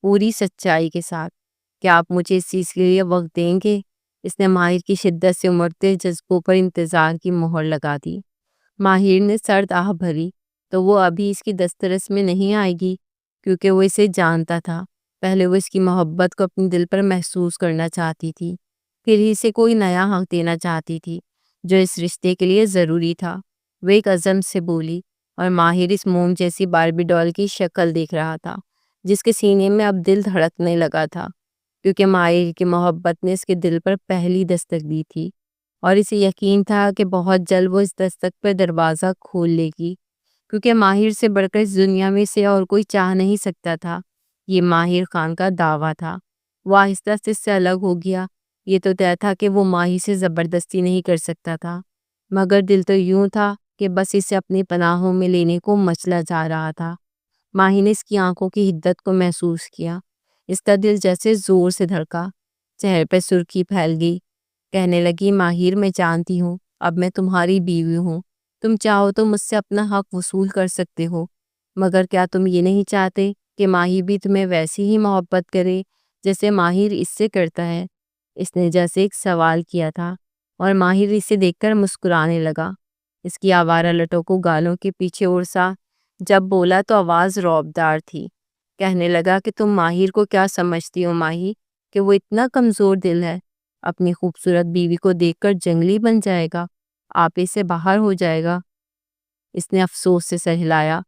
پوری سچائی کے ساتھ۔ کیا آپ مجھے اس چیز کے لیے وقت دیں گے؟ اس نے ماہر کی شدت سے امڑتے جذبوں پر انتظار کی مہر لگا دی۔ ماہر نے سرد آہ بھری تو وہ ابھی اس کی دسترس میں نہیں آئے گی، کیونکہ وہ اسے جانتا تھا پہلے وہ اس کی محبت کو اپنے دل پر محسوس کرنا چاہتی تھی، پھر ہی اسے کوئی نیا حق دینا چاہتی تھی جو اس رشتے کے لیے ضروری تھا۔ وہ ایک عزم سے بولی، اور ماہر اس موم جیسی باربی ڈال کی شکل دیکھ رہا تھا جس کے سینے میں اب دل دھڑکنے لگا تھا، کیونکہ ماہر کی محبت نے اس کے دل پر پہلی دستک دی تھی، اور اسے یقین تھا کہ بہت جلد وہ اس دستک پر دروازہ کھول لے گی، کیونکہ ماہر سے بڑھ کر اس دنیا میں اسے اور کوئی چاہ نہیں سکتا تھا۔ یہ ماہر خان کا دعویٰ تھا۔ وہ آہستہ سے اس سے الگ ہو گیا۔ یہ تو طے تھا کہ وہ ماہی سے زبردستی نہیں کر سکتا تھا، مگر دل تو یوں تھا کہ بس اسے اپنی پناہوں میں لینے کو مچلا جا رہا تھا۔ ماہی نے اس کی آنکھوں کی حدت کو محسوس کیا۔ اس کا دل جیسے زور سے دھڑکا، چہرے پہ سرخی پھیل گئی۔ کہنے لگی، ماہر، میں جانتی ہوں اب میں تمہاری بیوی ہوں، تم چاہو تو مجھ سے اپنا حق وصول کر سکتے ہو، مگر کیا تم یہ نہیں چاہتے کہ ماہی بھی تمہیں ویسی ہی محبت کرے جیسے ماہر اس سے کرتا ہے؟ اس نے جیسے ایک سوال کیا تھا، اور ماہر اسے دیکھ کر مسکرانے لگا۔ اس کی آوارہ لٹوں کو گالوں کے پیچھے اڑسا۔ جب بولا تو آواز رعبدار تھی۔ کہنے لگا کہ تم ماہر کو کیا سمجھتی ہو ماہی، کہ وہ اتنا کمزور دل ہے، اپنی خوبصورت بیوی کو دیکھ کر جنگلی بن جائے گا، آپے سے باہر ہو جائے گا؟ اس نے افسوس سے سر ہلایا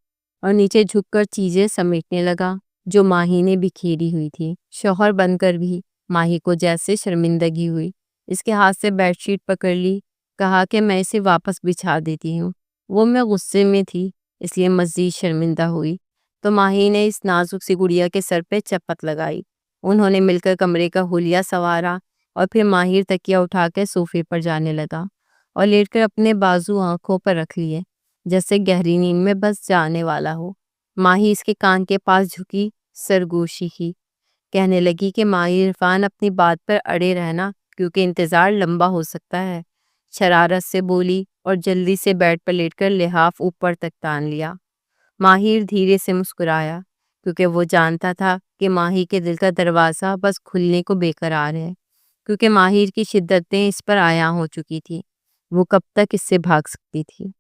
اور نیچے جھک کر چیزیں سمیٹنے لگا جو ماہی نے بکھیری ہوئی تھی۔ شوہر بن کر بھی ماہی کو جیسے شرمندگی ہوئی۔ اس کے ہاتھ سے بیڈ شیٹ پکڑ لی، کہا کہ میں اسے واپس بچھا دیتی ہوں۔ وہ میں غصے میں تھی، اس لیے مزید شرمندہ ہوئی تو ماہی نے اس نازک سی گڑیا کے سر پہ چپت لگائی۔ انہوں نے مل کر کمرے کا حلیہ سنوارا، اور پھر ماہر تکیہ اٹھا کے صوفے پر جانے لگا اور لیٹ کر اپنے بازو آنکھوں پر رکھ لیے جیسے گہری نیند میں بس جانے والا ہو۔ ماہی اس کے کان کے پاس جھکی، سرگوشی کی۔ کہنے لگی کہ ماہر عرفان، اپنی بات پر اڑے رہنا، کیونکہ انتظار لمبا ہو سکتا ہے۔ شرارت سے بولی اور جلدی سے بیڈ پر لیٹ کر لحاف اوپر تک تان لیا۔ ماہر دھیرے سے مسکرایا، کیونکہ وہ جانتا تھا کہ ماہی کے دل کا دروازہ بس کھلنے کو بے قرار ہے، کیونکہ ماہر کی شدتیں اس پر عیاں ہو چکی تھی۔ وہ کب تک اس سے بھاگ سکتی تھی؟